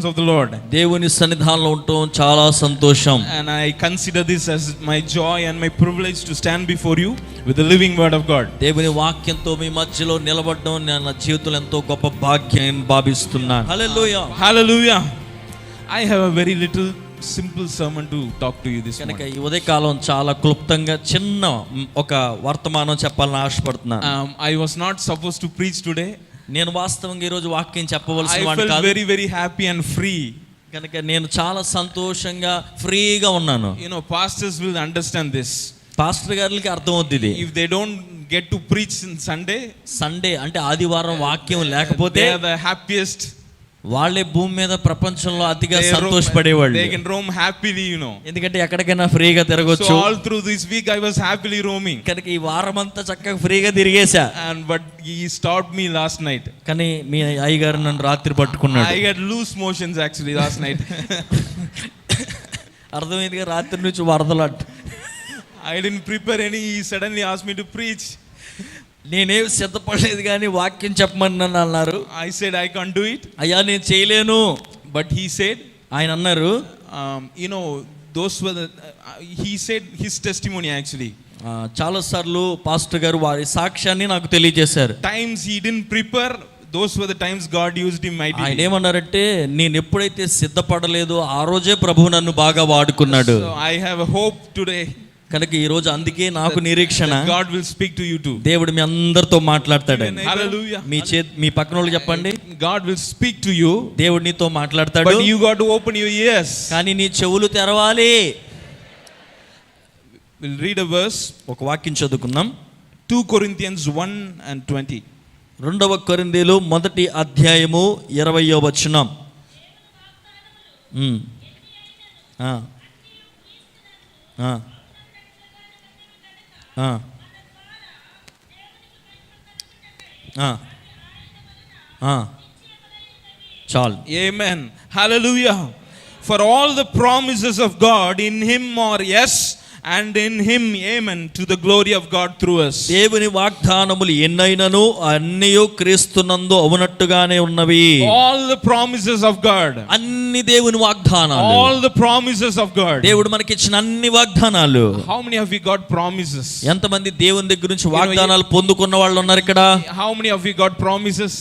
of the Lord, దేవుని సన్నిధానంలో ఉండటం చాలా సంతోషం. and I consider this as my joy and my privilege to stand before you with the living word of God. దేవుని వాక్యంతో మీ మధ్యలో నిలబడడం నా జీవితంలో ఎంతో గొప్ప భాగ్యం భావిస్తున్నాను. హల్లెలూయా. Hallelujah. I have a very little simple sermon to talk to you this morning. కనుక ఈ ఉదయకాలం చాలా క్లుప్తంగా చిన్న ఒక వర్తమానం చెప్పాలని ఆశపడుతున్నాను. I was not supposed to preach today. నేను వాస్తవంగా ఈ రోజు వాక్యం చెప్పవలసిన I వాడిని felt కాదు. very very happy and free. కనుక నేను చాలా సంతోషంగా ఫ్రీగా ఉన్నాను. You know, pastors will understand this. Pastor గారికి అర్థమవుతుంది ఇది. If they don't get to preach in Sunday అంటే ఆదివారం వాక్యం లేకపోతే they are the happiest. వాళ్ళే భూమి మీద ప్రపంచంలో అతిగా సంతోషపడేవాళ్ళు. They can roam happily, you know. ఎందుకంటే ఎక్కడికైనా ఫ్రీగా తిరగొచ్చు. So all through this week I was happily roaming. కనుక ఈ వారం అంతా చక్కగా ఫ్రీగా తిరిగేశా. But he stopped me last night. కానీ మీ అయ్యగారు నన్ను రాత్రి పట్టుకున్నాడు. I had loose motions actually last night. అర్థమైందిగా, రాత్రి నుంచి వరదలాట్. I didn't prepare any. He suddenly asked me to preach. నేనేం సిద్ధపడలేదు కానీ వాక్యం చెప్పమని నన్ను అన్నారు. I said I can't do it. అయ్యా నేను చేయలేను. But he said, ఆయన అన్నారు, you know, those were the he said his testimony actually. చాలా సార్లు పాస్టర్ గారు వారి సాక్ష్యాన్ని నాకు తెలియజేశారు. Times he didn't prepare, those were the times God used him mightily. ఆయన ఏమన్నారంటే, నేను ఎప్పుడైతే సిద్ధపడలేదో ఆ రోజే ప్రభువు నన్ను బాగా వాడుకున్నాడు. So I have a hope today. కనుక ఈ రోజు అందుకే నాకు నిరీక్షణ, God will speak to you too. దేవుడు మీ అందరితో మాట్లాడతాడు. Hallelujah. మీ పక్కన వాళ్ళకి చెప్పండి, God will speak to you. దేవుడు నీతో మాట్లాడతాడు. But you got to open your ears. కానీ నీ చెవులు తెరవాలి. We'll read a verse. ఒక వాక్యం చదువుకుందాం. 2 Corinthians 1:20. 2 కొరింథీయులు 1వ అధ్యాయము 20వ వచనం. చాలు. Amen. Hallelujah. For all the promises of God in him are yes, and in him amen, to the glory of God through us. దేవుని వాగ్దానములు ఎన్నైనను అన్నయు క్రీస్తునందు అవునట్టుగానే ఉన్నవి. All the promises of God. అన్ని దేవుని వాగ్దానాలు. All the promises of God. దేవుడు మనకి ఇచ్చిన అన్ని వాగ్దానాలు. How many of you got promises? ఎంతమంది దేవుని దగ్గర నుంచి వాగ్దానాలు పొందుకున్న వాళ్ళు ఉన్నారు ఇక్కడ? How many of you got promises?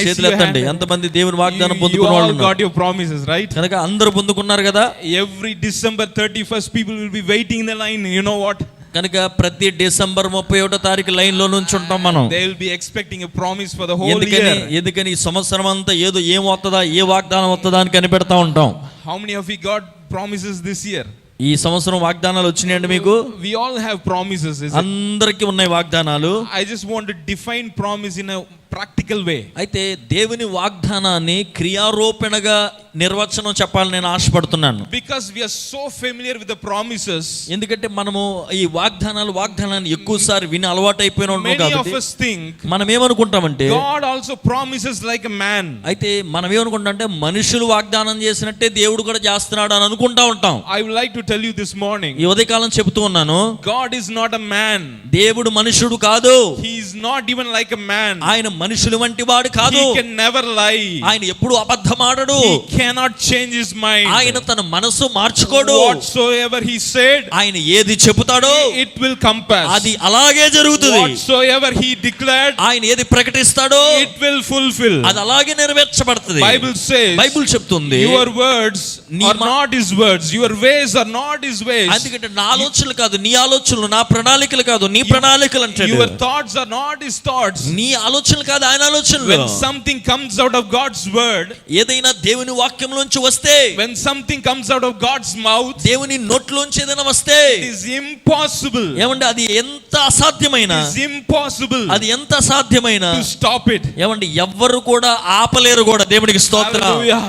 చేతులు ఎత్తండి. ఎంతమంది దేవుని వాగ్దానం పొందుకున్న వాళ్ళు ఉన్నారు? You all got your promises, right? కనుక అందరూ పొందుకున్నారు కదా. Every December 31st people will be waiting in the line. You know what? కనుక ప్రతి డిసెంబర్ 31వ తారీఖు లైన్ లో నుంచి ఉంటాం మనం. They will be expecting a promise for the whole year. ఎందుకని ఈ సంవత్సరం అంతా ఏం వస్తుందా, ఏ వాగ్దానం వస్తుందా అని కనిపెడతా ఉంటాం. How many of you got promises this year? ఈ సంవత్సరం వాగ్దానాలు వచ్చినాయండి మీకు? We all have promises. అందరికీ ఉన్నాయి వాగ్దానాలు. I just want to define promise in a practical way. అయితే దేవుని వాగ్దానాన్ని క్రియారూపణగా నిర్వచనం చెప్పాలని నేను ఆశపడుతున్నాను. Because we are so familiar with the promises. ఎందుకంటే మనము ఈ వాగ్దానాన్ని ఎక్కువసారి విని అలవాటు అయిపోయిన ఉన్నాం కాబట్టి many of us think మనం ఏమనుకుంటామంటే God also promises like a man. అయితే మనం ఏమనుకుంటామంటే మనుషులు వాగ్దానం చేసినట్టే దేవుడు కూడా చేస్తున్నాడు అని అనుకుంటా ఉంటాం. I would like to tell you this morning. ఈ ఉదయకాలం చెప్తూ ఉన్నాను, God is not a man. దేవుడు మనుషుడు కాదు. He is not even like a man. ఆయన మనుషులు వంటి వాడు కాదు. He can never lie. ఆయన ఎప్పుడు అబద్ధమాడడు. He cannot change his mind. ఆయన తన మనసు మార్చుకోడు. Whatsoever he said, ఆయన ఏది చెబుతాడో it will come pass. అది అలాగే జరుగుతుంది. Whatsoever he declared, ఆయన ఏది ప్రకటిస్తాడో it will fulfill. అది అలాగే నెరవేర్చబడుతుంది. Bible says, బైబిల్ చెప్తుంది, your words are not his words, your ways are not his ways. అందుకంటే నా ఆలోచనలు కాదు నీ ఆలోచనలు, నా ప్రణాళికలు కాదు నీ ప్రణాళికలు అంటాడు. Your thoughts are not his thoughts. నీ ఆలోచనలు కాదు ఆయన ఆలోచనలు. When something comes out of God's word, ఏదైనా దేవుని వాక్యంలోంచి వస్తే, when something comes out of God's mouth, దేవుని నోట్లోంచి ఏదైనా వస్తే, it is impossible. ఏమంటే అది ఎంత అసాధ్యమైన, it is impossible, అది ఎంత అసాధ్యమైన to stop it. ఏమంటే ఎవ్వరు కూడా ఆపలేరు కూడా. దేవునికి స్తోత్రం. Hallelujah.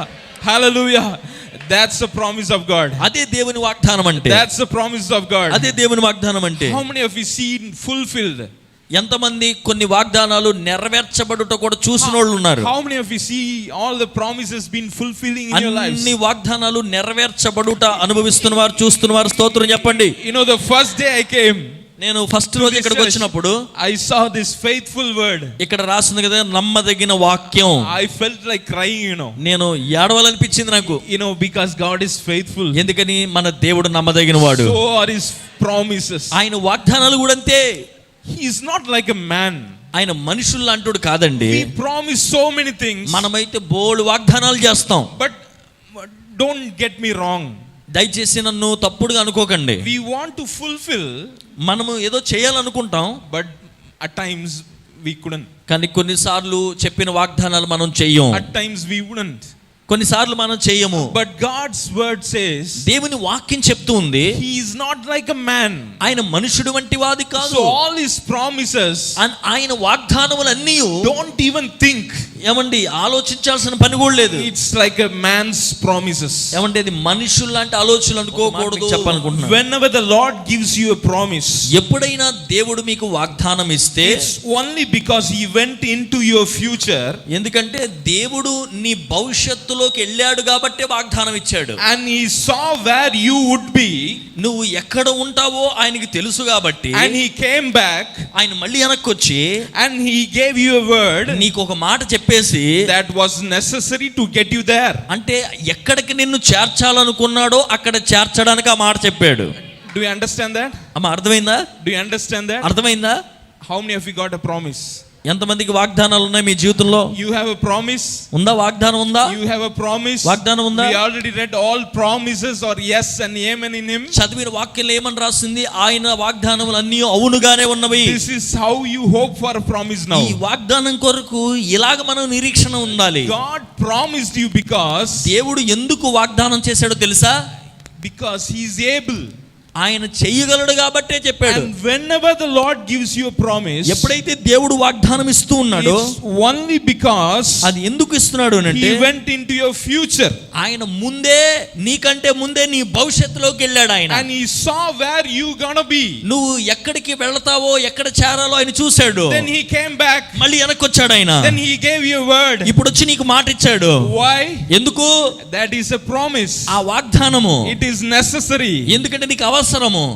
Hallelujah. That's the promise of God. అదే దేవుని వాగ్దానం అంటే. That's the promise of God. అదే దేవుని వాగ్దానం అంటే. How many of you see it fulfilled? ఎంతమంది కొన్ని వాగ్దానాలు నెరవేర్చబడుట కూడా చూసిన వాళ్ళు ఉన్నారు? How many of you see all the promises been fulfilling in your lives? అన్ని వాగ్దానాలు నెరవేర్చబడుట అనుభవిస్తున్న వారు, చూస్తున్న వారు స్తోత్రం చెప్పండి. You know, the first day I came, నేను ఫస్ట్ రోజు ఇక్కడికి వచ్చినప్పుడు I saw this faithful word. ఇక్కడ రాసింది కదా నమ్మదగిన వాక్యం. I felt like crying, నేను ఏడవాలనిపించింది నాకు, because God is faithful. ఎందుకని మన దేవుడు నమ్మదగిన వాడు. So are his promises. ఆయన వాగ్దానాలు కూడా అంతే. He is not like a man. ఆయన మనుషుల్లా అంటాడు కాదండి. We promise so many things. మనమైతే బోల్డ్ వాగ్దానాలు చేస్తాం. But don't get me wrong. దయచేసి నన్ను తప్పుడుగా అనుకోకండి. We want to fulfill. మనము ఏదో చేయాలనుకుంటాం, but at times we couldn't. కానీ కొన్నిసార్లు చెప్పిన వాగ్దానాలు మనం చెయ్యం. At times we wouldn't. కొన్నిసార్లు మనం చెయ్యము. But God's word says, దేవుని వాక్యం చెప్తూ ఉంది, he is not like a man. ఆయన మనుషుడు వంటి వాది కాదు. So all his promises, ఆయన వాగ్దానములన్నీ don't even think. ఏమండి ఆలోచించాల్సిన పని కూడా లేదు. It's like a man's promises. ఏమంటే అది మనుషులు లాంటి ఆలోచనలు అనుకోకూడదు చెప్పాలనుకుంటున్నాను. Whenever the Lord gives you a promise, ఎప్పుడైనా దేవుడు మీకు వాగ్దానం ఇస్తే it's only because he went into your future. ఎందుకంటే దేవుడు నీ భవిష్యత్తులోకి వెళ్ళాడు కాబట్టే వాగ్దానం ఇచ్చాడు. And he saw where you would be. నువ్వు ఎక్కడ ఉంటావో ఆయనకి తెలుసు కాబట్టి. And he came back. ఆయన మళ్ళీ వెనక్కి వచ్చి and he gave you a word. నీకు ఒక మాట చెప్పేసి that was necessary to get you there. అంటే ఎక్కడికి నిన్ను చేర్చాలనుకున్నాడో అక్కడ చేర్చడానికి ఆ మాట చెప్పాడు. Do you understand that? అమ్మ అర్థమైందా? Do you understand that? అర్థమైందా? How many of you got a promise? ఎంతమందికి వాగ్దానాలు ఉన్నాయి మీ జీవితంలో? You have a promise. ఉందా? వాగ్దానం ఉందా? You have a promise. వాగ్దానం ఉందా? We already read all promises or yes and amen in him. చదివిన వాక్యంలో ఏమని రాసింది? ఆయన వాగ్దానములు అన్నీ అవునుగానే ఉన్నవి. This is how you hope for a promise now. ఈ వాగ్దానం కొరకు ఇలాగ మనం నిరీక్షణ ఉండాలి. God promised you because దేవుడు ఎందుకు వాగ్దానం చేశాడో తెలుసా? Because he is able. ఆయన చెయ్యగలడు కాబట్టే చెప్పాడు. And whenever the Lord gives you a promise, ఎప్పుడైతే దేవుడు వాగ్దానం ఇస్తూ ఉన్నాడో it's only because అది ఎందుకు ఇస్తున్నాడు అంటే he went into your future. ఆయన ముందే నీకంటే ముందే నీ భవిష్యత్తులోకి వెళ్ళాడు ఆయన. And he saw where you gonna be. నువ్వు ఎక్కడికి వెళ్తావో ఎక్కడ చేరాలో ఆయన చూశాడు. Then he came back. మళ్ళీ వెనక్కి వచ్చాడు ఆయన. Then he gave you a word. ఇప్పుడు వచ్చి నీకు మాట ఇచ్చాడు. Why? ఎందుకు? That is a promise. ఆ వాగ్దానము It is necessary. ఎందుకంటే నీకు అవసరము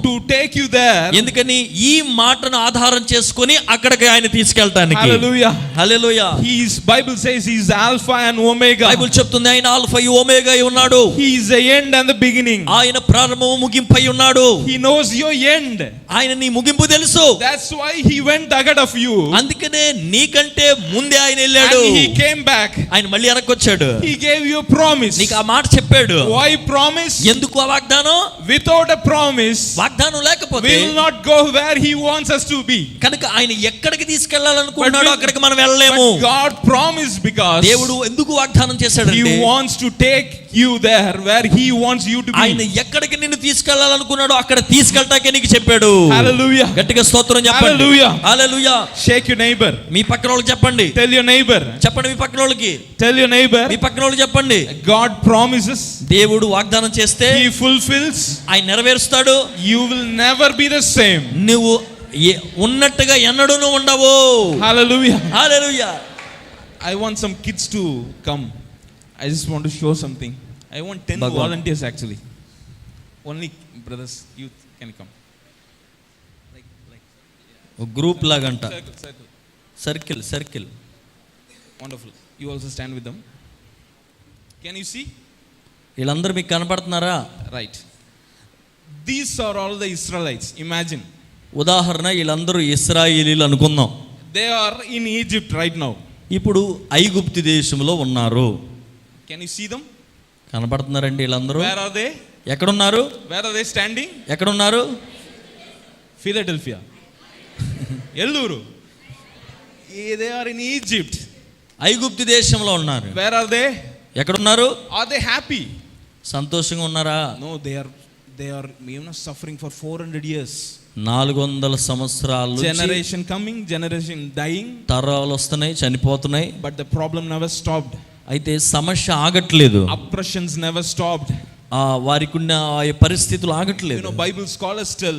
to take you there. ఎందుకని ఈ మాటను ఆధారం చేసుకొని అక్కడికి ఆయన తీసుకెళ్తానికి. Hallelujah. Hallelujah. His Bible says he is Alpha and Omega. Bible చెప్తుంది ఆయన ఆల్ఫా ఒమేగా అయి ఉన్నాడు. He is the end and the beginning. ఆయన ప్రారంభము ముగింపు అయి ఉన్నాడు. He knows your end. ఆయన నీ ముగింపు తెలుసు. That's why he went ahead of you. అందుకనే నీకంటే ముందే ఆయన వెళ్ళాడు. And he came back. ఆయన మళ్ళీ వెనక్కి వచ్చాడు. He gave you a promise. నీకు ఆ మాట చెప్పాడు. Why promise? ఎందుకు ఆ వాగ్దానం? Without a promise, వాగ్దానం లేకపోతే we will not go where he wants us to be. కనుక ఆయన ఎక్కడికి తీసుకెళ్లాలనుకుంటున్నాడో అక్కడికి మనం వెళ్ళలేము. But God promised because దేవుడు ఎందుకు వాగ్దానం చేశాడంటే he wants to take you there where he wants you to be. ఆయన ఎక్కడికి నిన్ను తీసుకెళ్లాలనుకున్నాడో అక్కడ తీసుకెళ్తాకే నీకు చెప్పాడు. Hallelujah. గట్టిగా స్తోత్రం చెప్పండి. Hallelujah. Hallelujah. Shake your neighbor. మీ పక్కన వాళ్ళకి చెప్పండి. Tell your neighbor. చెప్పండి మీ పక్కన వాళ్ళకి. Tell your neighbor. మీ పక్కన వాళ్ళకి చెప్పండి. God promises. దేవుడు వాగ్దానం చేస్తే he fulfills. ఆయన నెరవేరుస్తాడు. You will never be the same. నువ్వు ఉన్నట్టుగా ఎన్నడూను ఉండవు. Hallelujah. Hallelujah. I want some kids to come. I just want to show something. I want 10 Bhagwan. volunteers actually. Only brothers, youth can come. ఒక group లాగంట. Circle. Circle. Wonderful. You also stand with them. Can you see? వీళ్ళందరూ మీకు కనపడుతున్నారా? Right. These are all the Israelites. Imagine. ఉదాహరణ వీళ్ళందరూ ఇశ్రాయేలీలు అనుకుందాం. They are in Egypt right now. ఇప్పుడు ఐగుప్తు దేశంలో ఉన్నారు. Can you see them? కనపడుతున్నారండి వీళ్ళందరూ? Where are they? ఎక్కడున్నారు? Where are they standing? ఎక్కడున్నారు? Philadelphia. Elluru. They are in Egypt. ఐగుప్తు దేశంలో ఉన్నారు. Where are they? ఎక్కడున్నారు? Are they happy? సంతోషంగా ఉన్నారా? No, they are suffering for 400 years. 400 సంవత్సరాలు Generation coming, generation dying. తరాలు వస్తున్నాయి, చనిపోతున్నాయి. But the problem never stopped. అయితే సమస్య ఆగట్లేదు. Oppressions never stopped. వారికి ఉన్న పరిస్థితులు ఆగట్లేదు. Bible scholars tell.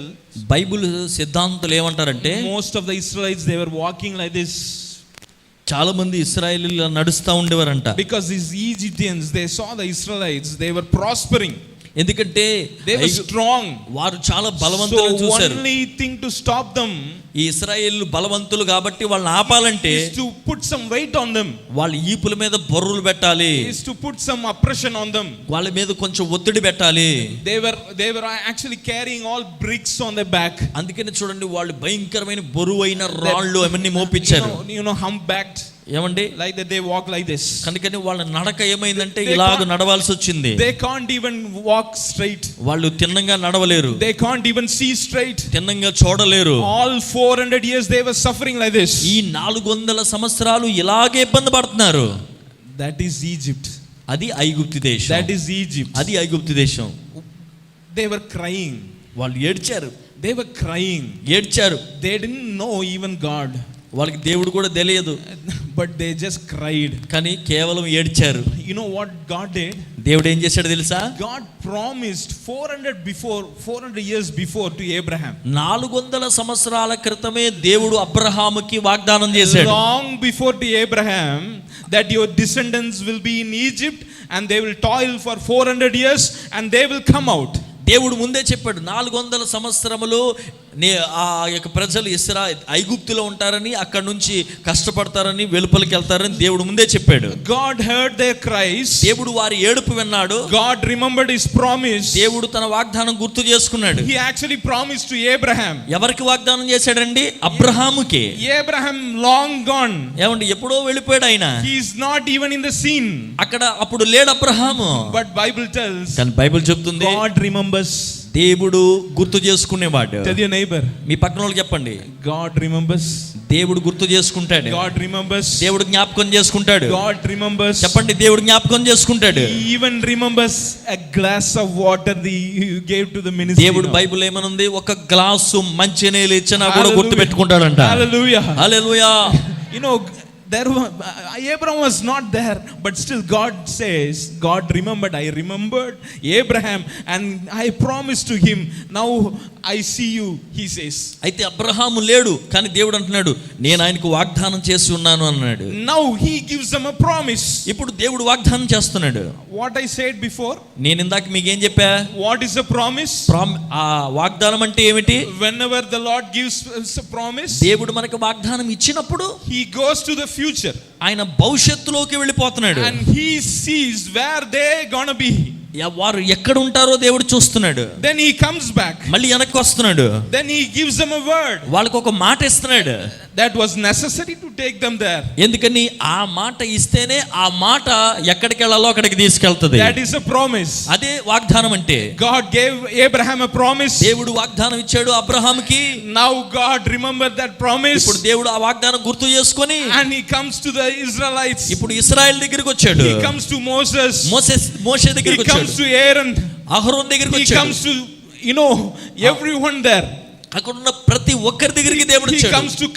బైబిల్ సిద్ధాంతులు ఏమంటారంటే Most of the Israelites they were walking like this. చాలా మంది ఇశ్రాయేలీలు నడుస్తూ ఉండేవారంట. Because these Egyptians they saw the Israelites, they were prospering. ఎందుకంటే They were strong. వారు చాలా So బలవంతులను చూశారు. only thing to stop them ఈ ఇశ్రాయేలు బలవంతులు కాబట్టి వాళ్ళని ఆపాలంటే is to put some weight on them. వాళ్ళ ఈపుల మీద బొర్రులు పెట్టాలి, Is to put some oppression on them. వాళ్ళ మీద కొంచెం ఒత్తిడి పెట్టాలి. They were actually carrying all bricks on their back. అందుకని చూడండి, వాళ్ళు భయంకరమైన బరువైన రాళ్ళు అవన్నీ మోపించారు. You know, humpbacked. ఏమండి, Like that, they walk like this. కనుకని వాళ్ళ నడక ఏమైందంటే ఇలాగ నడవాల్సి వచ్చింది. They can't even walk straight. వాళ్ళు తిన్నంగా నడవలేరు, They can't even see straight. తిన్నంగా చూడలేరు. All 400 years they were suffering like this. ఈ 400 సంవత్సరాలు ఇలాగే ఇబ్బంది పడుతున్నారు. That is Egypt. అది ఐగుప్తు దేశం. That is Egypt. అది ఐగుప్తు దేశం. They were crying. వాళ్ళు ఏడ్చారు, They were crying. ఏడ్చారు. They didn't know even God. వాళ్ళకి దేవుడు కూడా తెలియదు, But they just cried. కానీ కేవలం ఏడ్చారు. You know what God did? దేవుడు ఏం చేశాడు తెలుసా? God promised 400 years before to Abraham. 400 సంవత్సరాల క్రితమే దేవుడు అబ్రహాముకి వాగ్దానం చేశాడు. Long before to Abraham, that your descendants will be in Egypt and they will toil for 400 years and they will come out. దేవుడు ముందే చెప్పాడు, 400 సంవత్సరములు ఆ యొక్క ప్రజలు ఐగుప్తులో ఉంటారని, అక్కడ నుంచి కష్టపడతారని, వెలుపలికి వెళ్తారని దేవుడు ముందే చెప్పాడు. God heard their cries. దేవుడు వారి ఏడుపు విన్నాడు. God remembered his promise. దేవుడు తన వాగ్దానం గుర్తు చేసుకున్నాడు. He actually promised to Abraham. ఎవరికి వాగ్దానం చేశాడండి? అబ్రహాముకి. Abraham long gone. ఏమండి, ఎప్పుడో వెళ్ళిపోయాడు ఆయన. He is not even in the scene. అక్కడ అప్పుడు లేడు అబ్రహాము. But Bible tells, కానీ బైబిల్ చెప్తుంది, God remembers. దేవుడు గుర్తు చేసుకునేవాడు. Tell your neighbor. మీ పక్కన వాళ్ళకి చెప్పండి, God remembers. దేవుడు గుర్తు చేసుకుంటాడు. God remembers. దేవుడు జ్ఞాపకం చేసుకుంటాడు. God remembers. చెప్పండి, దేవుడు జ్ఞాపకం చేసుకుంటాడు. He even remembers a glass of water you gave to the ministry. దేవుడు బైబిల్ ఏమనుంది? ఒక గ్లాసు మంచినీళ్ళు ఇచ్చినా కూడా గుర్తు పెట్టుకుంటాడంట. Hallelujah. Hallelujah. You know, Abraham was not there, but still God says, God remembered. I remembered Abraham and I promised to him. Now I see you, he says. అయితే అబ్రహాము లేడు, కానీ దేవుడు అంటున్నాడు, నేను ఆయనకు వాగ్దానం చేసి ఉన్నాను అన్నాడు. Now he gives them a promise. ఇప్పుడు దేవుడు వాగ్దానం చేస్తున్నాడు. What I said before, నేను ఇందాక మీకు ఏం చెప్పా? what is a promise? ఆ వాగ్దానం అంటే ఏమిటి? Whenever the Lord gives us a promise, దేవుడు మనకు వాగ్దానం ఇచ్చినప్పుడు he goes to the future. ఆయన భవిష్యత్తులోకి వెళ్ళిపోతున్నాడు. And he sees where they gonna be. వారు ఎక్కడ ఉంటారో దేవుడు చూస్తున్నాడు. Then he comes back. మళ్ళీ వెనక్కి వస్తున్నాడు. Then he gives them a word. వాళ్ళకు ఒక మాట ఇస్తున్నాడు. That was necessary to take them there. ఎందుకని ఆ మాట ఇస్తేనే ఆ మాట ఎక్కడికి వెళ్ళాలో అక్కడికి తీసుకెళ్తది. That is a promise. అదే వాగ్దానం అంటే. God gave Abraham a promise. దేవుడు వాగ్దానం ఇచ్చాడు అబ్రహాముకి. Now God remembered that promise. ఇప్పుడు దేవుడు ఆ వాగ్దానం గుర్తు చేసుకొని, and he comes to the Israelites. ఇప్పుడు ఇశ్రాయేల్ దగ్గరికి వచ్చాడు. He comes to Moses. మోషే దగ్గరికి వచ్చాడు. He comes to Aaron. Aaron దగ్గరికి వచ్చాడు. He comes to, you know, everyone there. అక్కడ ఉన్న ప్రతి ఒక్కరి దగ్గరికి దేవుడు వచ్చాడు. He comes to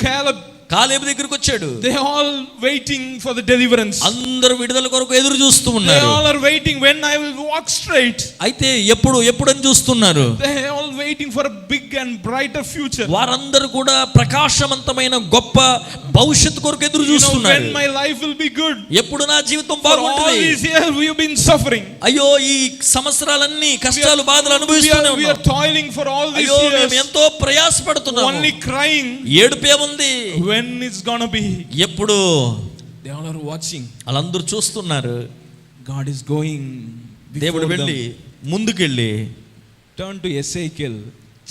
కాలేబు దగ్గరికి వచ్చాడు. They all waiting for the deliverance. అందరూ విడుదల కొరకు ఎదురు చూస్తూ They ఉన్నారు. all are waiting when I will walk straight. అయితే ఎప్పుడని చూస్తున్నారు. They all waiting for a big and brighter future. వారందరూ కూడా ప్రకాశవంతమైన గొప్ప భవిష్యత్తు కొరకు ఎదురు చూస్తున్నారు. When my life will be good. ఎప్పుడు నా జీవితం For all బాగుంటుంది. these years we have been suffering. అయ్యో, ఈ సంవత్సరాలన్నీ కష్టాలు బాధలు అనుభవిస్తూనే We ఉన్నాం. are toiling for all these అయ్యో, years. మేము ఎంతో ప్రయాసపడుతున్నాము. Only crying. ఏడుపే ఉంది. When it's gonna be? ఎప్పుడు? They all are watching. వాళ్ళందరూ చూస్తున్నారు. God is going. దేవుడు వెళ్ళి ముందుకెళ్ళి, turn to Ezekiel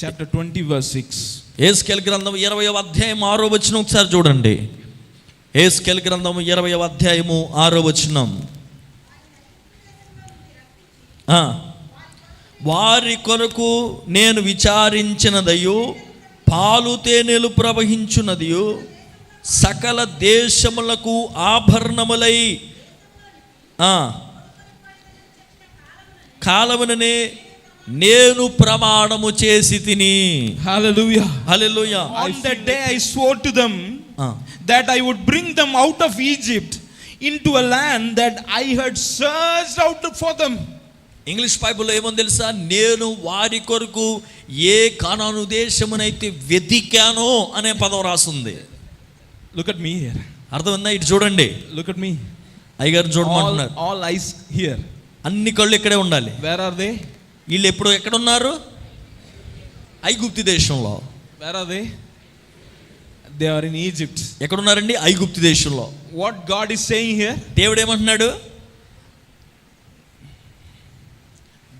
chapter 20 verse 6. యేస్కేలు గ్రంథం 20వ అధ్యాయం 6వ వచనం ఒకసారి చూడండి. యేస్కేలు గ్రంథం 20వ అధ్యాయము 6వ వచనం. వారి కొరకు నేను విచారించినదయు పాలు తేనెలు ప్రవహించున్నదియు సకల దేశములకు ఆభరణములై కాలముననే నేను ప్రమాణము చేసి తిని. Hallelujah. Hallelujah. On that day I swore to them that I would bring them out of Egypt into a land that I had searched out for them. English బైబిల్లో ఏమని తెలుసా? నేను వారి కొరకు ఏ కానాను దేశమునైతే వెతికానో అనే పదం రాస్తుంది. Look at me here. అర్థమైందా? ఇటు చూడండి. Look at me. అయ్యగారు చూడమంటున్నారు. All eyes here. అన్ని కళ్ళు ఇక్కడే ఉండాలి. Where are they? వీళ్ళు ఎప్పుడు ఎక్కడున్నారు? ఐగుప్తు దేశంలో. Where are they? They are in Egypt. ఎక్కడున్నారండి? ఐగుప్తు దేశంలో. What God is saying here? దేవుడు ఏమంటున్నాడు?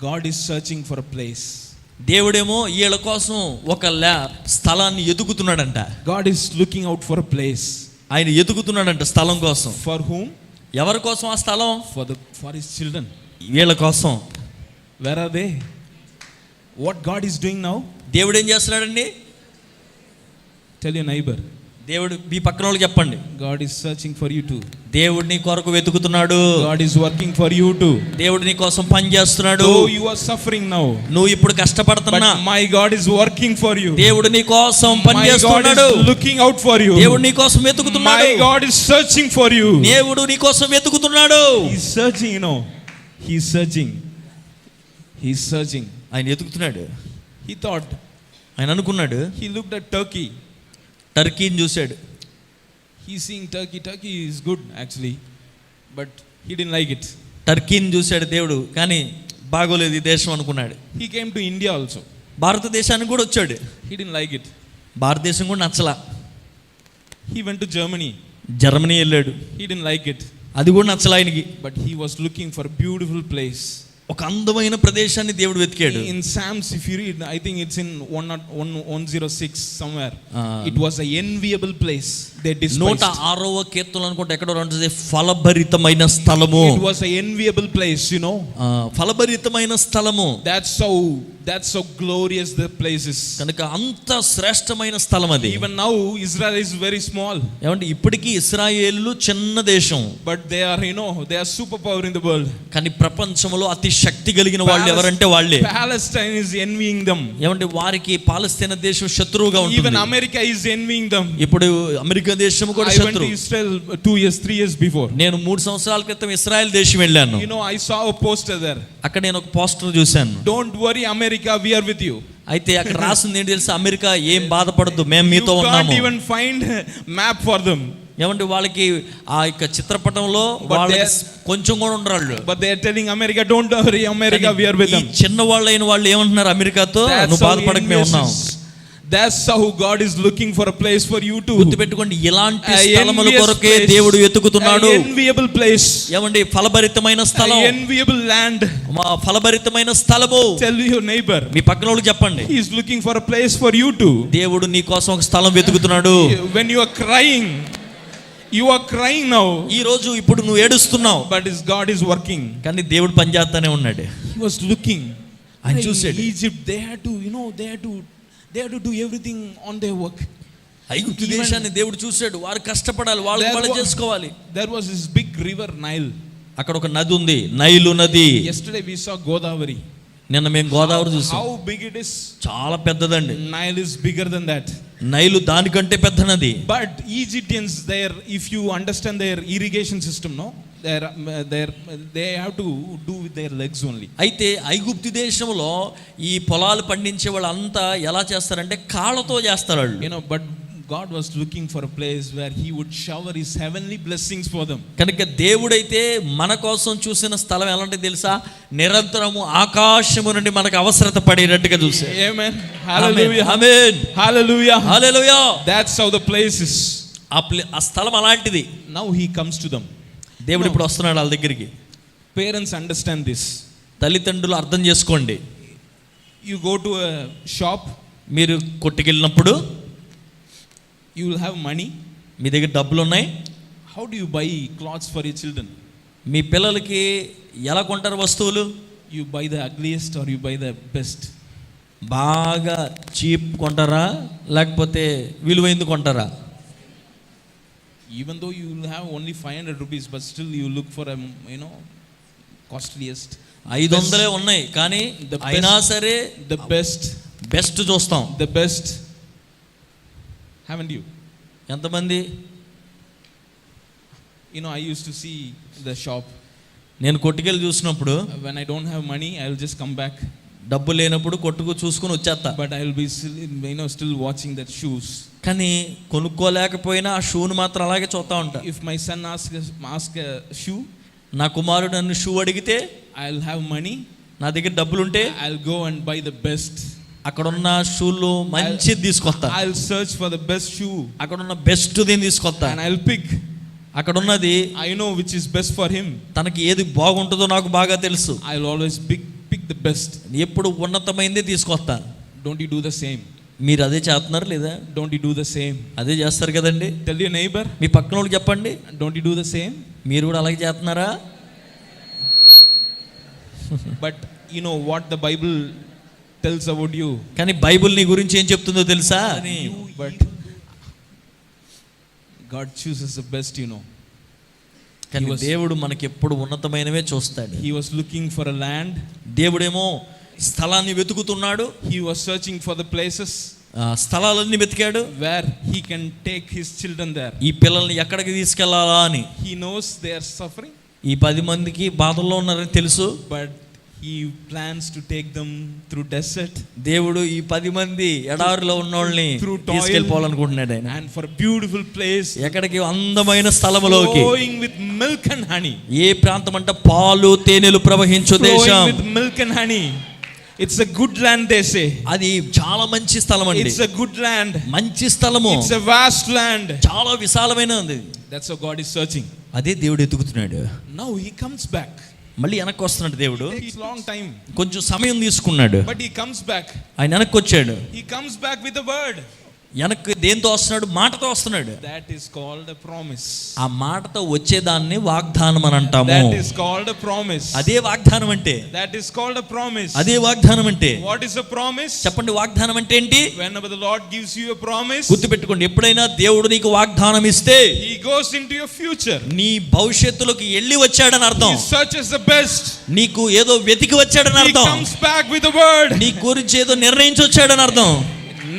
God is searching for a place. దేవుడేమో వీళ్ళ కోసం ఒక స్థలాన్ని ఎదుగుతున్నాడంట. God is looking out for a place. ఆయన ఎదుగుతున్నాడంట స్థలం కోసం. For whom? ఎవరి కోసం ఆ స్థలం? For his children. వీళ్ళ కోసం. Where are they? What God is doing now? దేవుడు ఏం చేస్తున్నాడండి? Tell your neighbor. దేవుడు మీ పక్కన వాళ్ళకి చెప్పండి. God is searching for you too. దేవుడు నీ కొరకు వెతుకుతున్నాడు. God is working for you too. దేవుడు నీ కోసం పని చేస్తున్నాడు. Though you are suffering now, నువ్వు ఇప్పుడు కష్టపడుతున్నా, but my God is working for you. దేవుడు నీ కోసం పని చేస్తున్నాడు. My God is looking out for you. దేవుడు నీ కోసం వెతుకుతున్నాడు. My God is searching for you. దేవుడు నీ కోసం వెతుకుతున్నాడు. He is searching, you know. He is searching. He is searching. ఆయన వెతుకుతున్నాడు. He thought. ఆయన అనుకున్నాడు. He looked at Turkey. టర్కీని చూశాడు. He seeing Turkey. Turkey is good actually, but he didn't like it. టర్కీని చూశాడు దేవుడు, కానీ బాగోలేదు ఈ దేశం అనుకున్నాడు. He came to India also. భారతదేశానికి కూడా వచ్చాడు. He didn't like it. భారతదేశం కూడా నచ్చలా. He went to Germany. Germany వెళ్ళాడు. He didn't like it. అది కూడా నచ్చలా ఆయనకి. But he was looking for a beautiful place. ఒక అందమైన ప్రదేశాన్ని దేవుడు వెతికాడు. In Psalms, if you read, I think it's in 106 somewhere. It was an enviable place. They despised. 106వ కీర్తన అనుకుంటే ఎక్కడో ఉంటుంది, ఫలభరితమైన స్థలము. It was an enviable place, you know. ఫలభరితమైన స్థలము. That's how glorious the place is. కనుక అంత శ్రేష్టమైన స్థలం అది. Even now Israel is very small. ఏమంటే ఇప్పటికీ ఇశ్రాయేలు చిన్న దేశం. But they are, you know, they are superpower in the world. కానీ ప్రపంచంలో అతి శక్తి కలిగిన వాళ్ళు ఎవరంటే వాళ్ళే. Palestine is envying them. ఏమంటే వారికి పాలస్తీనా దేశం శత్రువుగా ఉంటుంది. Even America is envying them. ఇప్పుడు అమెరికా దేశం కూడా శత్రువు. I went to Israel 3 years before. నేను 3 సంవత్సరాల క్రితం ఇశ్రాయేల్ దేశం వెళ్ళాను. You know, I saw a poster there. అక్కడ నేను ఒక పోస్టర్ చూశాను. Don't worry America, we are with you. అయితే అక్కడ రాసింది ఏంటి తెలుసా? అమెరికా ఏం బాధపడద్దు, మేము మీతో ఉన్నాము. You can't even find map for them. ఏమంటే వాళ్ళకి ఆ యొక్క చిత్రపటంలో వాళ్ళకి కొంచెం కూడా ఉండరు. But they are telling America, don't worry America, we are with them. ఈ చిన్న వాళ్ళైన వాళ్ళు ఏమంటున్నారు? అమెరికాతో నువ్వు బాధపడక మేము ఉన్నాం. That's how God is looking for a place for you too. గుర్తుపెట్టుకోండి, ఇలాంటి స్థలముల కొరకే దేవుడు వెతుకుతున్నాడు. Enviable place. ఏమండి ఫలభరితమైన స్థలం. Enviable land. ఫలభరితమైన స్థలము. Tell your neighbor. మీ పక్కన వాళ్ళకి చెప్పండి. He is looking for a place for you too. దేవుడు నీ కోసం ఒక స్థలం వెతుకుతున్నాడు. When you are crying, you are crying now. ఈ రోజు ఇప్పుడు నువ్వు ఏడుస్తున్నావు. But God is working. కానీ దేవుడు పని చేస్తానే ఉన్నాడు. He was looking. ఆయన చూసాడు. Egypt, they had to, you know, they had to do everything on their work. ఐగుప్తు దేశాన్ని దేవుడు చూశాడు. వారు కష్టపడాలి, వాళ్ళు చేసుకోవాలి. There was this big river Nile. అక్కడ ఒక నది ఉంది, నైలు నది. Yesterday we saw Godavari. నిన్న మేము గోదావరి చూసాం. How big it is? చాలా పెద్దదండి. Nile is bigger than that. Nile దానికంటే పెద్ద నది. But Egyptians there, if you understand their irrigation system, no, they have to do with their legs only. అయితే ఐగుప్తు దేశంలో ఈ పొలాలు పండించే వాళ్ళు అంతా ఎలా చేస్తారంటే కాళ్ళతో చేస్తారు వాళ్ళు. You know, but God was looking for a place where he would shower his heavenly blessings for them. కనుక దేవుడైతే మన కోసం చూసిన స్థలం ఎలాంటి తెలుసా? నిరంతరము ఆకాశము నుండి మనకు అవసరత పడేటట్టుగా చూసే. Amen. Hallelujah. Amen. Hallelujah. Hallelujah. That's how the place is. ఆ స్థలం అలాంటిది. Now he comes to them. దేవుడు ఇప్పుడు వస్తున్నాడు వాళ్ళ దగ్గరికి. Parents understand this. తల్లిదండ్రులు అర్థం చేసుకోండి. You go to a shop, మీరు కొట్టుకెళ్ళినప్పుడు you will have money. మీ దగ్గర డబ్బులు ఉన్నాయి. How do you buy clothes for your children? మీ పిల్లలకి ఎలా కొంటారు వస్తువులు? You buy the ugliest or you buy the best? బాగా చీప్ కొంటారా లేకపోతే విలువైంది కొంటారా? Even though you will have only 500 rupees, but still you look for a, you know, costliest. 500 ఉన్నాయి కానీ అయినా సరే the best చూస్తాం. The best. Haven't you? ఎంతమంది? You know, I used to see the shop. నేను కొట్టుకెళ్ళి చూసినప్పుడు when I don't have money, I will just come back. డబ్బు లేనప్పుడు కొట్టుకు చూసుకొని వచ్చేస్తా. But I will be still, you know, still watching that shoes. కానీ కొనుక్కోలేకపోయినా ఆ షూని మాత్రం అలాగే చూస్తూ ఉంటా. If my son asks a shoe, నా కుమారుడు నన్ను షూ అడిగితే I will have money. నా దగ్గర డబ్బులుంటే I'll go and buy the best. అక్కడున్న షూలు మంచిది తీసుకొస్తా, I'll search for the best shoe అక్కడున్న బెస్ట్ దీన్ని తీసుకొస్తా, and I'll pick. అక్కడున్నది I know which is best for him. తనకి ఏది బాగుంటుందో నాకు బాగా తెలుసు. I'll always pick the best. ఎప్పుడు ఉన్నతమైందే తీసుకొస్తా. Don't you do the same? మీరు అదే చేస్తున్నారు లేదా? Don't you do the same? అదే చేస్తారు కదండి. Tell your neighbor. మీ పక్కన వాళ్ళకి చెప్పండి, Don't you do the same? మీరు కూడా అలాగే చేస్తున్నారా? But you know what the Bible tells about you. కానీ బైబిల్ నీ గురించి ఏం చెప్తుందో తెలుసా? But God chooses the best, you know. కానీ దేవుడు మనకి ఎప్పుడు ఉన్నతమైనవే చూస్తాడు. He was looking for a land. దేవుడేమో స్థలాన్ని వెతుకుతున్నాడు. He was searching for the places స్థలాలన్నీ వెతికాడు where he can take his children there. ఈ పిల్లల్ని ఎక్కడికి తీసుకెళ్లాలా అని. He knows they are suffering. ఈ 10 మందికి బాధల్లో ఉన్నారని తెలుసు. But he plans to take them through desert. దేవుడు ఈ 10 మంది ఎడారిలో ఉన్నోళ్ళని తీసుకెళ్ళిపోవాలనుకుంటున్నాడు ఆయన. And for a beautiful place. ఎక్కడికి? అందమైన స్థలములోకి. Flowing with milk and honey. ఏ ప్రాంతం అంటే పాలు తేనెలు ప్రవహించు దేశం. Flowing with milk and honey. It's a good land, they say. అది చాలా మంచి స్థలం అండి. It's a good land. మంచి స్థలము. It's a vast land. చాలా విశాలమైనది. That's how God is searching. అదే దేవుడు ఎతుకుతున్నాడు. Now he comes back. మళ్ళీ వెనక్కి వస్తున్నాడు దేవుడు. It takes long time. కొంచెం సమయం తీసుకున్నాడు. But he comes back. ఆయన వెనక్కి వచ్చాడు. He comes back with a word. వెనక్కి దేంతో వస్తున్నాడు? మాటతో వస్తున్నాడు. That is called a promise. ఆ మాటతో వచ్చేదాన్ని వాగ్దానం అని అంటాము. That is called a promise. అదే వాగ్దానం అంటే. That is called a promise. అదే వాగ్దానం అంటే. What is a promise? చెప్పండి, వాగ్దానం అంటే ఏంటి? Whenever the Lord gives you a promise, గుర్తుపెట్టుకోండి, ఎప్పుడైనా దేవుడు నీకు వాగ్దానం ఇస్తే he goes into your future. నీ భవిష్యత్తులోకి వెళ్ళి వచ్చాడని అర్థం. He searches the best. నీకు ఏదో వెతికి వచ్చాడని He అర్థం. comes back with a word. నీ గురించి ఏదో నిర్ణయించి వచ్చాడని అర్థం.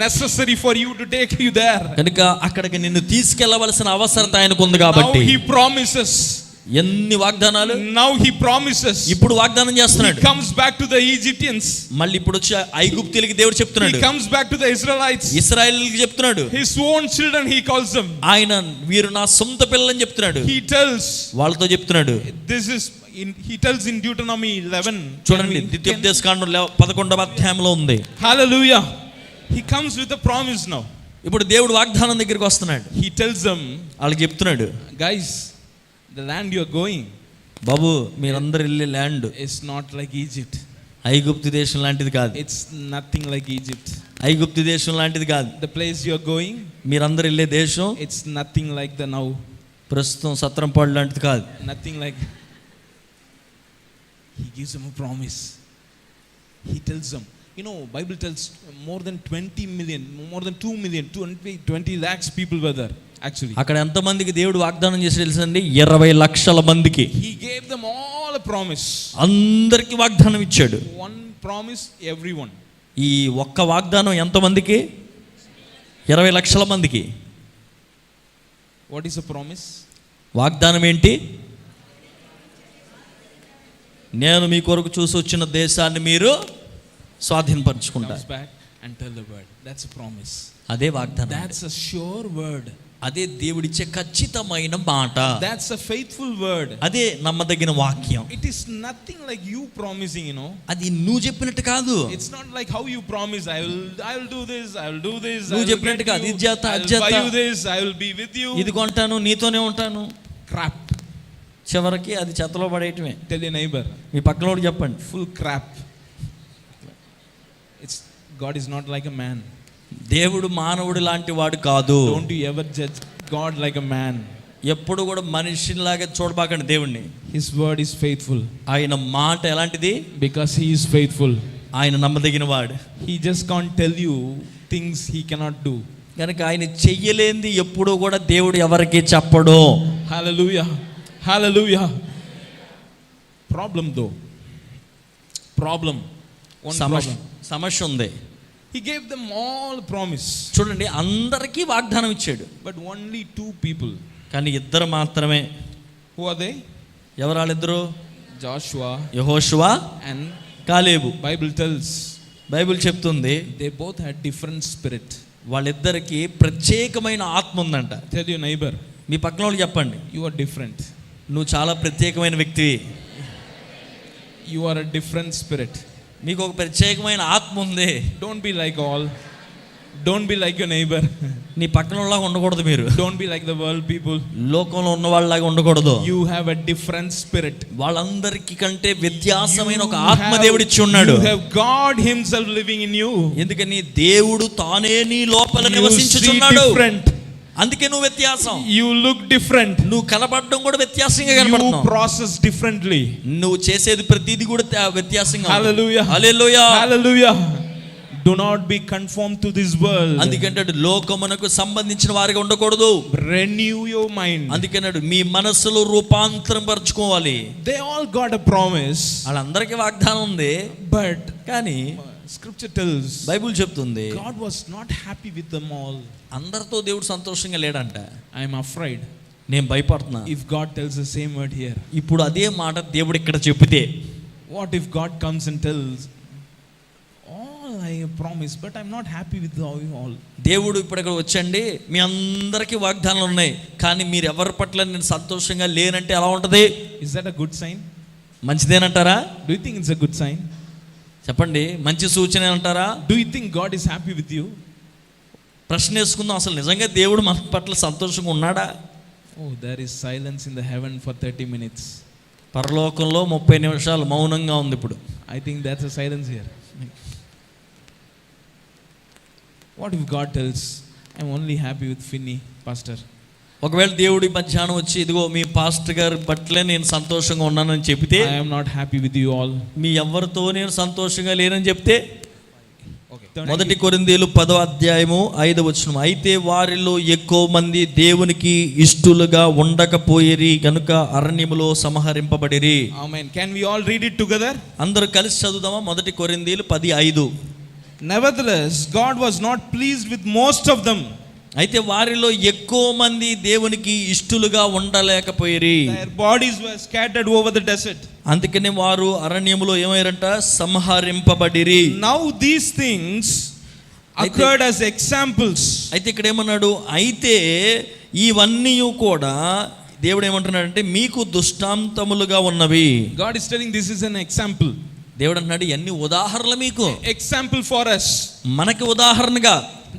Necessary for you to take you there. కనుక అక్కడికి నిన్ను తీసుకెళ్లవలసిన అవసరత ఆయనకు ఉంది కాబట్టి. Now he promises. ఎన్ని వాగ్దానాలు! Now he promises. ఇప్పుడు వాగ్దానం చేస్తున్నాడు. He comes back to the Egyptians. మళ్ళీ ఇప్పుడు వచ్చి ఐగుప్తీయులకి దేవుడు చెప్తున్నాడు. He comes back to the Israelites. ఇశ్రాయేలుకి చెప్తున్నాడు. His own children he calls them. ఆయన వీరు నా సొంత పిల్లలని చెప్తున్నాడు. He tells. వాళ్ళతో చెప్తున్నాడు. This is he tells in Deuteronomy 11. చూడండి, ద్వితీయోపదేశకాండం 11వ అధ్యాయంలో ఉంది. Hallelujah. He comes with a promise now. ఇప్పుడు దేవుడు వాగ్దానం దగ్గరికి వస్తున్నాడు. He tells them, వాళ్ళకి చెప్తున్నాడు, guys, the land you are going, బాబు మీరందరూ వెళ్ళే land is not like Egypt. ఐగుప్తు దేశం లాంటిది కాదు. It's nothing like Egypt. ఐగుప్తు దేశం లాంటిది కాదు. The place you are going, మీరందరూ వెళ్ళే దేశం, it's nothing like the now. ప్రస్తుతం సత్రంపాడు లాంటిది కాదు. Nothing like. He gives them a promise. He tells them, you know, Bible tells more than 20 million, more than 2 million, 20 lakhs people were there actually. అక్కడ ఎంత మందికి దేవుడు వాగ్దానం చేసి తెలుసండి? 20 లక్షల మందికి. He gave them all a promise. అందరికి వాగ్దానం ఇచ్చాడు. One promise everyone. ఈ ఒక్క వాగ్దానం ఎంత మందికి? 20 లక్షల మందికి. What is a promise? వాగ్దానం ఏంటి? నేను మీ కొరకు చూసి వచ్చిన దేశాన్ని మీరు స్వాధీనపరచుకుంటారు. Comes back and tell the word. That's a promise. అదే వాగ్దానం. That's a sure word. అదే దేవుడిచ్చే ఖచ్చితమైన మాట. That's a faithful word. అదే నమ్మదగిన వాక్యం. It is nothing like you promising, you know. అది నువ్వు చెప్పినట్టు కాదు. It's not like how you promise, I will do this, I will do this. నువ్వు చెప్పినట్టు కాదు. ఇది చేస్తా, అది చేస్తా. I will buy you this, I will be with you. ఇది కొంటాను, నీతోనే ఉంటాను. Crap. చివరికి అది చెత్తలో పడేయటమే. Tell your neighbor. మీ పక్కనోడు చెప్పండి. Full crap. God is not like a man. దేవుడు మానవుడి లాంటి వాడు కాదు. Don't you ever judge God like a man. ఎప్పుడు కూడా మనిషిలాగా చూడబాకండి దేవుణ్ణి. His word is faithful. ఆయన మాట ఎలాంటిది? Because he is faithful. ఆయన నమ్మదగిన వాడు. He just can't tell you things he cannot do. కనుక ఆయన చెయ్యలేంది ఎప్పుడు కూడా దేవుడు ఎవరికి చెప్పడు. Hallelujah. Hallelujah. Problem though. Problem. One problem. సమస్య ఉంది. He gave them all promise. చూడండి, అందరికీ వాగ్దానం ఇచ్చాడు. But only 2 people. కానీ ఇద్దరు మాత్రమే. Who are they? ఎవరు వాళ్ళిద్దరు? Joshua యెహోషువ and Caleb. Bible tells Bible చెప్తుంది they both had different spirit. వాళ్ళిద్దరికి ప్రత్యేకమైన ఆత్మ ఉందంట. Tell your neighbor. మీ పక్కన వాళ్ళు చెప్పండి, You are different. నువ్వు చాలా ప్రత్యేకమైన వ్యక్తివి. You are a different spirit. మీకు ఒక ప్రత్యేకమైన ఆత్మ ఉంది. Don't be like all. Don't be like your neighbor. నీ పక్కన వాళ్ళగా ఉండకూడదు మీరు. Don't be like the world people. లోకంలో ఉన్న వాళ్ళలాగా ఉండకూడదు. You have a different spirit. వాళ్ళందరికీ కంటే వ్యత్యాసమైన ఒక ఆత్మ దేవుడు ఇచ్చి ఉన్నాడు. You have God himself living in you. ఎందుకని దేవుడు తానే నీ లోపల You see నివసించుచున్నాడు. different. అందుకే నువ్వు వ్యత్యాసం. You look different. నువ్వు కనబడడం కూడా వ్యత్యాసంగా You కనబడుతున్నావు. process differently. నువ్వు చేసేది ప్రతిదీ కూడా వ్యత్యాసంగా. Hallelujah. Hallelujah. Hallelujah. Do not be conformed to this world. అందుకంటే లోకమునకు సంబంధించిన వారిగా ఉండకూడదు. Renew your mind. అందుకన్నాడు మీ మనసులో రూపాంతరం పరచుకోవాలి. They all got a promise. వాళ్ళందరికీ వాగ్దానం ఉంది. But కానీ scripture tells బైబిల్ చెప్తుంది God was not happy with them all. అందరితో దేవుడు సంతోషంగా లేడంట. I am afraid. నేను భయపడుతున్నా. If God tells the same word here. ఇప్పుడు అదే మాట దేవుడు ఇక్కడ చెబితే. What if God comes and tells all I promise but I'm not happy with all. దేవుడు ఇప్పుడు ఇక్కడ వచ్చండి మీ అందరికీ వాగ్దానాలు ఉన్నాయి కానీ మీరు ఎవరి పట్ల నేను సంతోషంగా లేనంటే ఎలా ఉంటది? Is that a good sign? మంచిదేనంటారా? Do you think it's a good sign? చెప్పండి, మంచి సూచన అంటారా? Do you think God is happy with you? ప్రశ్న వేసుకుందాం, అసలు నిజంగా దేవుడు మన పట్ల సంతోషంగా ఉన్నాడా? Oh, there is silence in the heaven for 30 minutes. పరలోకంలో 30 నిమిషాలు మౌనంగా ఉంది ఇప్పుడు. I think that's a silence here. What if God tells I'm only happy with Finney, pastor? ఒకవేళ దేవుడి మధ్యాహ్నం వచ్చి ఇదిగో మీ పాస్టర్ గారి పట్లే నేను సంతోషంగా ఉన్నానని చెప్తే, I am not happy with you all. మీ ఎవరితో నేను సంతోషంగా లేనని చెప్తే, Okay. 1 కొరింథీయులు 10వ అధ్యాయము 5వ వచనం, అయితే వారిలో ఎక్కువ మంది దేవునికి ఇష్టలుగా ఉండకపోయిరి గనుక అరణ్యములో సంహరింపబడిరి. Amen. Can we all read it together? అందరూ కలిసి చదువుదామా? 1 కొరింథీయులు 10:5. Nevertheless, God was not pleased with most of them. అయితే వారిలో ఎక్కువ మంది దేవునికి ఇష్టలుగా ఉండలేకపోయిరి. Their bodies were scattered over the desert. అందుకనే వారు అరణ్యములో ఏమయ్యారంట? సంహరింపబడిరి. Now these things occurred as examples. అయితే ఇక్కడ ఏమన్నాడు? అయితే ఇవన్నీ కూడా దేవుడు ఏమంటున్నాడంటే మీకు దృష్టాంతములుగా ఉన్నవి. God is telling this is an example. దేవుడు అన్నాడు ఇవన్నీ ఉదాహరణలు మీకు. Example for us. మనకి ఉదాహరణగా.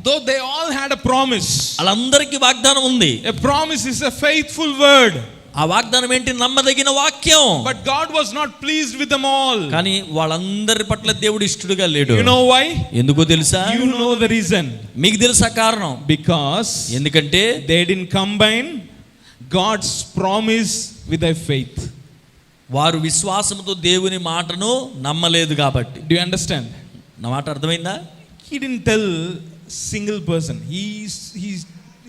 Though they all had a promise. వాళ్ళందరికీ వాగ్దానం ఉంది. A promise is a faithful word. ఆ వాగ్దానం ఏంటి? నమ్మదగిన వాక్యం. But God was not pleased with them all. కానీ వాళ్ళందరి పట్ల దేవుడు ఇష్టడుగా లేడు. You know why? ఎందుకో తెలుసా? You know the reason. మీకు తెలుసా కారణం? Because ఎందుకంటే they didn't combine God's promise with their faith. వారు విశ్వాసంతో దేవుని మాటను నమ్మలేదు కాబట్టి. Do you understand? నా మాట అర్థమైందా? He didn't tell single person. He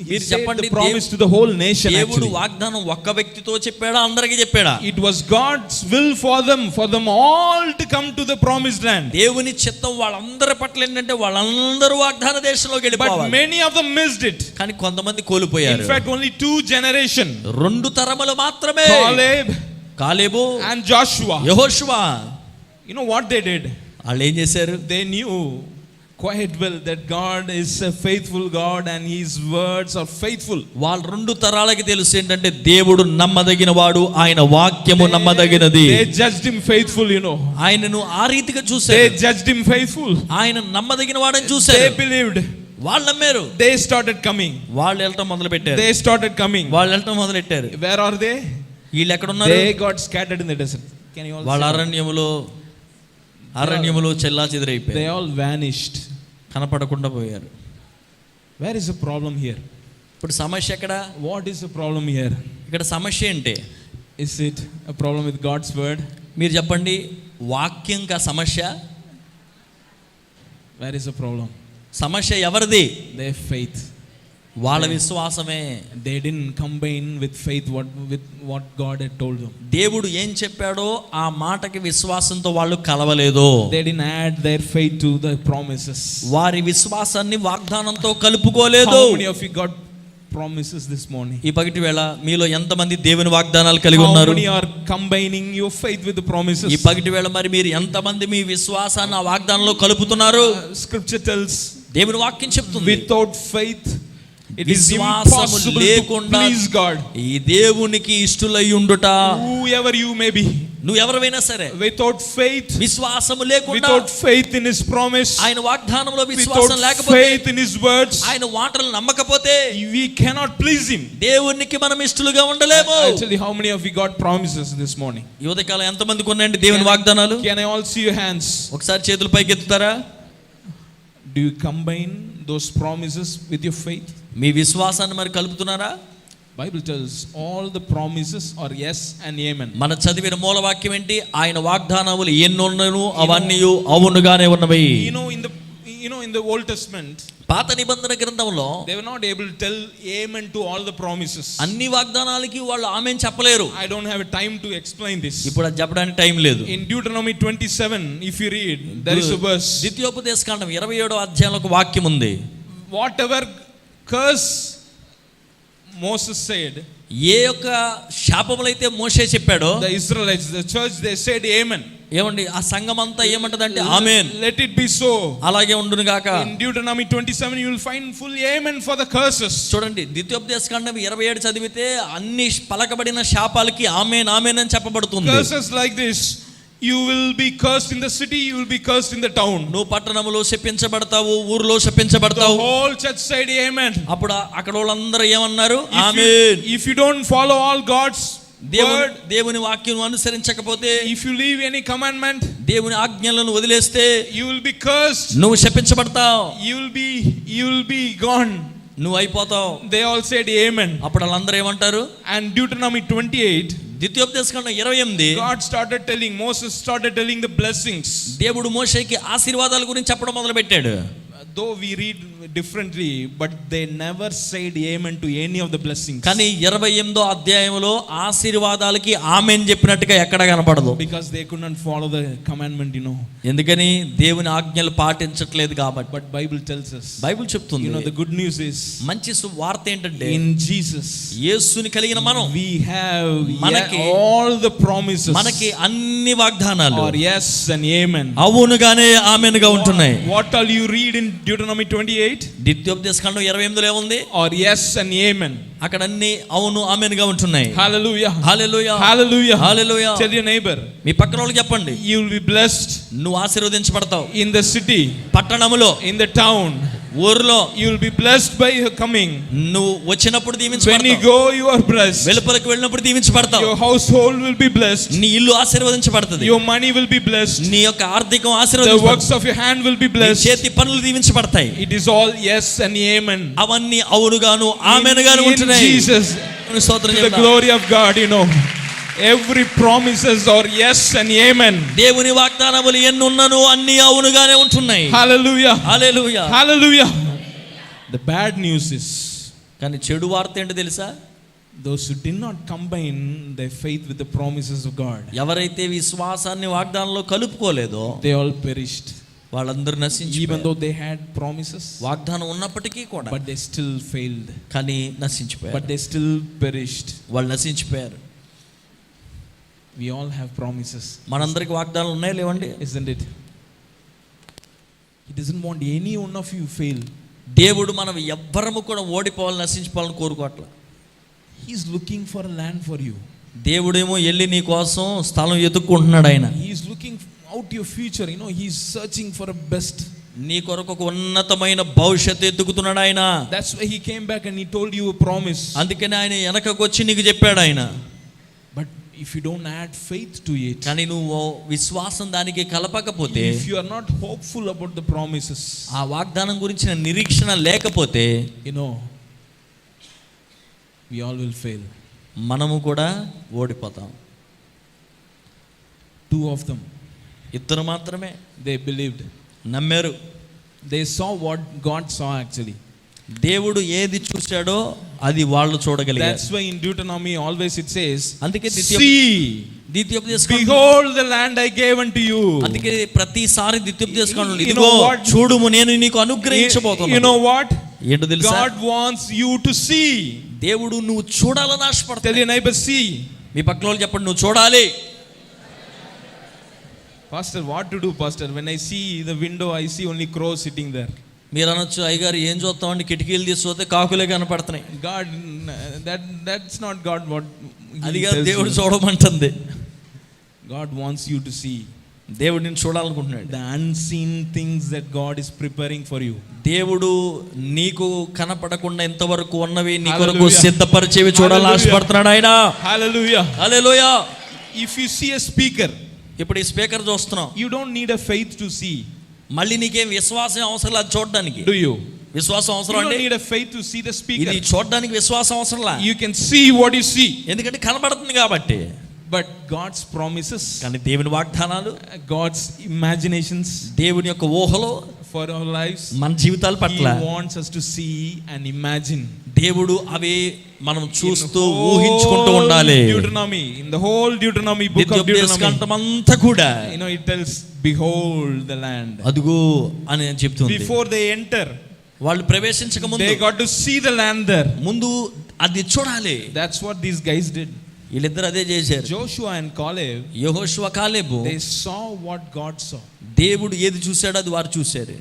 మీరు said చెప్పండి, the promise to the whole nation. దేవుడు Actually, వాగ్దానం ఒక్క వ్యక్తితో చెప్పాడా, అందరికీ చెప్పాడా? it was God's will for them all to come to the promised land. దేవుని చిత్తం వాళ్ళందరి పట్ల ఏంటంటే వాళ్ళందరూ వాగ్దాన దేశంలోకి But వెళ్ళిపోవాలి. many of them missed it. కానీ కొంతమంది కోల్పోయారు. In fact, only 2 generations. 2 తరములు మాత్రమే. కాలేబు and Joshua. యెహోషువ. You know what they did? వాళ్ళు ఏం చేశారు? They knew quite well that God is a faithful God and his words are faithful. వాళ్ళు 2 తరాలకి తెలుసు ఏంటంటే దేవుడు నమ్మదగిన వాడు, ఆయన వాక్యము నమ్మదగినది. They judged him faithful, you know. ఆయనను ఆ రీతిగా చూశారు. They judged him faithful. ఆయన నమ్మదగిన వాడని చూశారు. They believed. వాళ్ళు నమ్మారు. They started coming. వాళ్ళు వెళ్ళటం మొదలు పెట్టారు. They started coming. వాళ్ళు వెళ్ళటం మొదలు పెట్టారు. Where are they? వీళ్ళు ఎక్కడ ఉన్నారు? They got scattered in the desert. Can you all వాళ్ళ see? అరణ్యములో చెల్లా చెదిరైపోయారు. They all vanished. కనపడకుండా పోయారు. Where is the problem here? ఇప్పుడు సమస్య ఎక్కడ? What is the problem here? ఇక్కడ సమస్య ఏంటి? Is it a problem with God's word? మీరు చెప్పండి, వాక్యం కా సమస్య? Where is the problem? సమస్య ఎవరిది? Their faith. వాళ్ళ విశ్వాసమే. They didn't combine with faith with what God had told them. దేవుడు ఏం చెప్పాడో ఆ మాటకి విశ్వాసంతో వాళ్ళు కలవలేదు. They didn't add their faith to the promises. వారి విశ్వాసాన్ని వాగ్దానంతో కలుపుకోలేదు. How many of you got promises this morning? ఈ పగటి వేళ మీలో ఎంతమంది దేవుని వాగ్దానాలు కలిగి ఉన్నారు? How many are combining your faith with the promises? ఈ పగటి వేళ మరి మీరు ఎంతమంది మీ విశ్వాసాన్ని ఆ వాగ్దానంలో కలుపుతున్నారు? Scripture tells, దేవుని వాక్యం చెప్తుంది, without faith it is విశ్వాసము impossible to లేకుండా please God. ఈ దేవునికి ఇష్టలై ఉండుట Whoever you may be. నువ్వు ఎవరైనా సరే without faith, విశ్వాసము లేకుండా, without faith in his promise, ఆయన వాగ్దానంలో విశ్వాసం without లేకపోతే, faith in his words, ఆయన మాటలు నమ్మకపోతే we cannot please him. దేవునికి మనం ఇష్టలుగా ఉండలేము. I'll tell you how many of you got promises this morning. ఈ ఉదయకాలం ఎంతమందికి ఉన్నాయండి దేవుని వాగ్దానాలు? Can I all see your hands? ఒకసారి చేతులు పైకి ఎత్తుతారా? Do you combine those promises with your faith? మీ విశ్వాసాన్ని మరి కలుపుతున్నారా? Bible tells all the promises are yes and amen. మన చదివిన మూల వాక్యం ఏంటి? ఆయన వాగ్దానములు ఎన్నున్నను అవన్నీ అవునుగానే ఉన్నవి. In the Old Testament, పాత నిబంధన గ్రంథంలో they were not able to tell amen to all the promises. అన్ని వాగ్దానాలకి వాళ్ళు ఆమేన్ చెప్పలేరు. I don't have time to explain this. ఇప్పుడు అది చెప్పడానికి టైం లేదు. In Deuteronomy 27, if you read, there is a verse. ద్వితీయోపదేశకాండం 27వ అధ్యాయంలో ఒక వాక్యం ఉంది. Whatever curse Moses said, ఏ యొక్క శాపములైతే మోషే చెప్పాడో, the Israelites, the church, they said amen. ఏమండి ఆ సంఘం అంతా ఏమంటదంటే ఆమేన్. Let it be so. అలాగే ఉండును గాక. In Deuteronomy 27 you will find full amen for the curses. చూడండి ద్వితీయోపదేశకాండం 27 చదివితే అన్ని పలకబడిన శాపాలకి ఆమేన్ ఆమేన్ అని చెప్పబడుతుంది. Curses like this: you will be cursed in the city, you will be cursed in the town. నువ్వు పట్టణంలో శపించబడతావు, ఊరిలో శపించబడతావు. The whole church said amen. అప్పుడు అక్కడ వాళ్ళందరూ ఏమన్నారు? ఆమేన్. If you don't follow all God's word, దేవుని వాక్యం అనుసరించకపోతే, if you leave any commandment, దేవుని ఆజ్ఞలను వదిలేస్తే, you will be cursed. నువ్వు శపించబడతావు. You will be gone. నువ్వు అయిపోతావు. They all said amen. అప్పుడు వాళ్ళందరూ ఏమంటారు? And Deuteronomy 28, ద్వితీయోపదేశకాండం 28, Moses started telling the blessings. దేవుడు మోషేకి ఆశీర్వాదాల గురించి చెప్పడం మొదలు పెట్టాడు. Though we read differently, but they never said amen to any of the blessings. కానీ 28వ అధ్యాయంలో ఆశీర్వాదాలకి ఆమేన్ చెప్పినట్టుగా ఎక్కడ కనపడదు. Because they could not follow the commandment, ఎందుకని దేవుని ఆజ్ఞలు పాటించట్లేదు కాబట్టి. But Bible tells us, Bible చెప్తుంది, the good news is, మంచి వార్త ఏంటంటే, in Jesus యేసుని కలిగిన మనం, we have మనకి all the promises, మనకి అన్ని వాగ్దానాలు or yes and amen, అవునుగానే ఆమేన్ గా ఉంటున్నాయి. What all you read in Deuteronomy 28? ద్వితీయోపదేశకాండం 28లో ఏముంది? Or yes and amen. అక్కడ అన్ని అవును ఆమేన్ గా ఉంటున్నాయి. Hallelujah. Hallelujah. Hallelujah. Hallelujah. Tell your neighbor, మీ పక్కన వాళ్ళకి చెప్పండి, you will be blessed. నువ్వు ఆశీర్వదించబడతావు. In the city, పట్టణములో, in the town, ఊర్లో, you will be blessed by your coming. నువ్వు వచ్చినప్పుడు When దీవించబడతావు. you go, you are blessed. వెలుపలకు వెళ్ళినప్పుడు దీవించబడతావు. Your household will be blessed. నీ ఇల్లు ఆశీర్వదించబడుతుంది. Your money will be blessed. నీ యొక్క ఆర్థికం The ఆశీర్వదించబడుతుంది. works of your hand will be నీ blessed. చేతి పనులు దీవించబడతాయి. It is all yes and amen. అవన్నీ అవునుగాను ఆమేనుగాను In ఉంటున్నాయి. Jesus, స్తోత్రం to the చెప్తా. glory of God, every promises are yes and amen. దేవుని వాగ్దానములు ఎన్ని ఉన్నను అన్ని అవునుగానే ఉంటున్నాయి. Hallelujah. Hallelujah. Hallelujah. The bad news is, కానీ చెడు వార్త ఏంటో తెలుసా? those who did not combine their faith with the promises of God, ఎవరైతే విశ్వాసాన్ని వాగ్దానంలో కలుపుకోలేదో they all perished. వాళ్ళందరూ Even నశించిపోయారు. though they had promises, వాగ్దానం ఉన్నప్పటికీ కూడా, but they still failed. కానీ నశించిపోయారు. But they still perished. వాళ్ళు నశించిపోయారు. We all have promises, మనందరికి వాగ్దానాలు ఉన్నాయా లేవండి? isn't it? He doesn't want any one of you fail. దేవుడు మనం ఎవ్వరము కూడా ఓడిపోవాలని, నశించిపోవాలని కోరుకోవట్ల. He is looking for a land for you. దేవుడేమో వెళ్ళి నీ కోసం స్థలం ఎత్తుక్కుంటున్నాడు. ఆయన He is looking out your future. He is searching for a best. నీ కొరకు ఒక ఉన్నతమైన భవిష్యత్తు ఎత్తుకుతున్నాడు ఆయన. That's why he came back and he told you a promise. అందుకని ఆయన వెనకకు వచ్చి నీకు చెప్పాడు ఆయన. But if you don't add faith to it, కానీ నువ్వు విశ్వాసం దానికి కలపకపోతే, if you are not hopeful about the promises, ఆ వాగ్దానం గురించిన నిరీక్షణ లేకపోతే, we all will fail. మనము కూడా ఓడిపోతాం. 2 of them, ఇద్దరు మాత్రమే they believed. నమ్మారు. They saw what God saw actually. దేవుడు ఏది చూశాడో అది వాళ్ళు చూడగలిగారు. That's why in Deuteronomy always it says, అందుకే ద్వితీయోపదేశకాండం, behold the land I gave unto you. అందుకే ప్రతిసారి ద్వితీయోపదేశకాండంలో ఇదిగో చూడుము నేను నీకు అనుగ్రహించబోతున్నాను. You know what? ఏంటో తెలుసా? God wants you to see. దేవుడు నువ్వు చూడాలని ఆశపడతాడు. Tell your neighbor, see. మీ పక్కన వాళ్ళు చెప్పండి, నువ్వు చూడాలి. Pastor, what to do, Pastor? When I see the window, I see only crows sitting there. మీరు అనొచ్చు, అయ్యగారు ఏం చూస్తామండి, కిటికీలు తీసి కాకులే కనపడుతున్నాయి. God, that's not God what అది కాదు దేవుడు చూడమంటుంది. God wants you to see దేవుడు నిన్ను చూడాలనుకుంటున్నాడు. the unseen things that God is preparing for you. దేవుడు నీకు కనపడకుండా ఇంతవరకు ఉన్నవి నీ Hallelujah. కొరకు సిద్ధపరిచేవి చూడాలని Hallelujah. ఆశపడుతున్నాడు ఆయన. Hallelujah. Hallelujah. If you see a speaker, ఇప్పుడు ఈ స్పీకర్ చూస్తున్నాం, you don't need a faith to see. మళ్ళీ నీకేం విశ్వాసం అవసరం లేదు చూడడానికి. Do you? విశ్వాసం You అవసరం don't అండి. need a faith to see the speaker. ఇది చూడడానికి విశ్వాసం అవసరం లా, You can see what you see. ఎందుకంటే కనబడుతుంది కాబట్టి. But God's promises, కానీ దేవుని వాగ్దానాలు, God's imaginations దేవుని యొక్క ఊహలు for our lives, మన జీవితాల పట్ల He wants us to see and imagine. దేవుడు అవి మనం చూస్తూ In the whole ఊహించుకుంటూ ఉండాలి. Deuteronomy, in the whole Deuteronomy, book of Deuteronomy, ద్వితీయోపదేశకాండమంతా కూడా it tells, behold the land. అదుగో అని చెప్తుంది. Before they enter, వాళ్ళు ప్రవేశించక ముందు they got to see the land there. ముందు అది చూడాలి. That's what these guys did. వీళ్ళిద్దరు అదే చేశారు. Joshua and Caleb, యెహోషువ కాలేబు they saw what God saw. దేవుడు ఏది చూశాడో అది వారు చూశారు.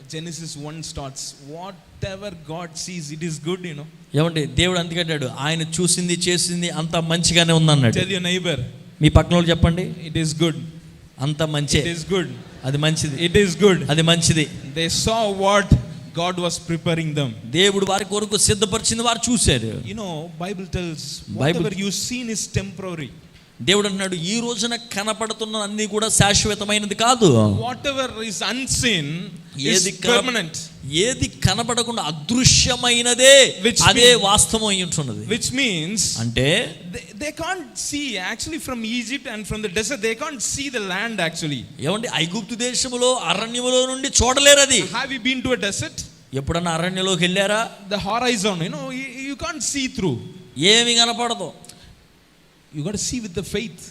Genesis 1 starts, whatever God sees, it is good. ఏమండి, దేవుడు అందుకంటాడు ఆయన చూసింది చేసింది అంత మంచిగానే ఉందన్నాడు. Tell your neighbor, మీ పక్కన వాళ్ళు చెప్పండి, it is good. అంత మంచి, It is good. అది మంచిది, It is good. అది మంచిది. They saw what God was preparing them. దేవుడు వారి కొరకు సిద్ధపరిచింది వారు చూశారు. Bible tells, whatever you seen is temporary. దేవుడు అన్నాడు ఈ రోజున కనపడుతున్న అన్ని కూడా శాశ్వతమైనది కాదు. Whatever is unseen is permanent. ఏది కనపడకుండా అదృశ్యమైనదే అదే వాస్తవం అయి ఉంటున్నది. Which means, అంటే they can't see actually from Egypt and from the desert, they can't see the land actually. ఏమండి, ఐగుప్తు దేశములో అరణ్యములో నుండి చూడలేరు అది. Have you been to a desert? ఎప్పుడన్నా అరణ్యంలోకి వెళ్ళారా? The horizon, you can't see through. ఏమి కనపడదు. You got to see with the faith.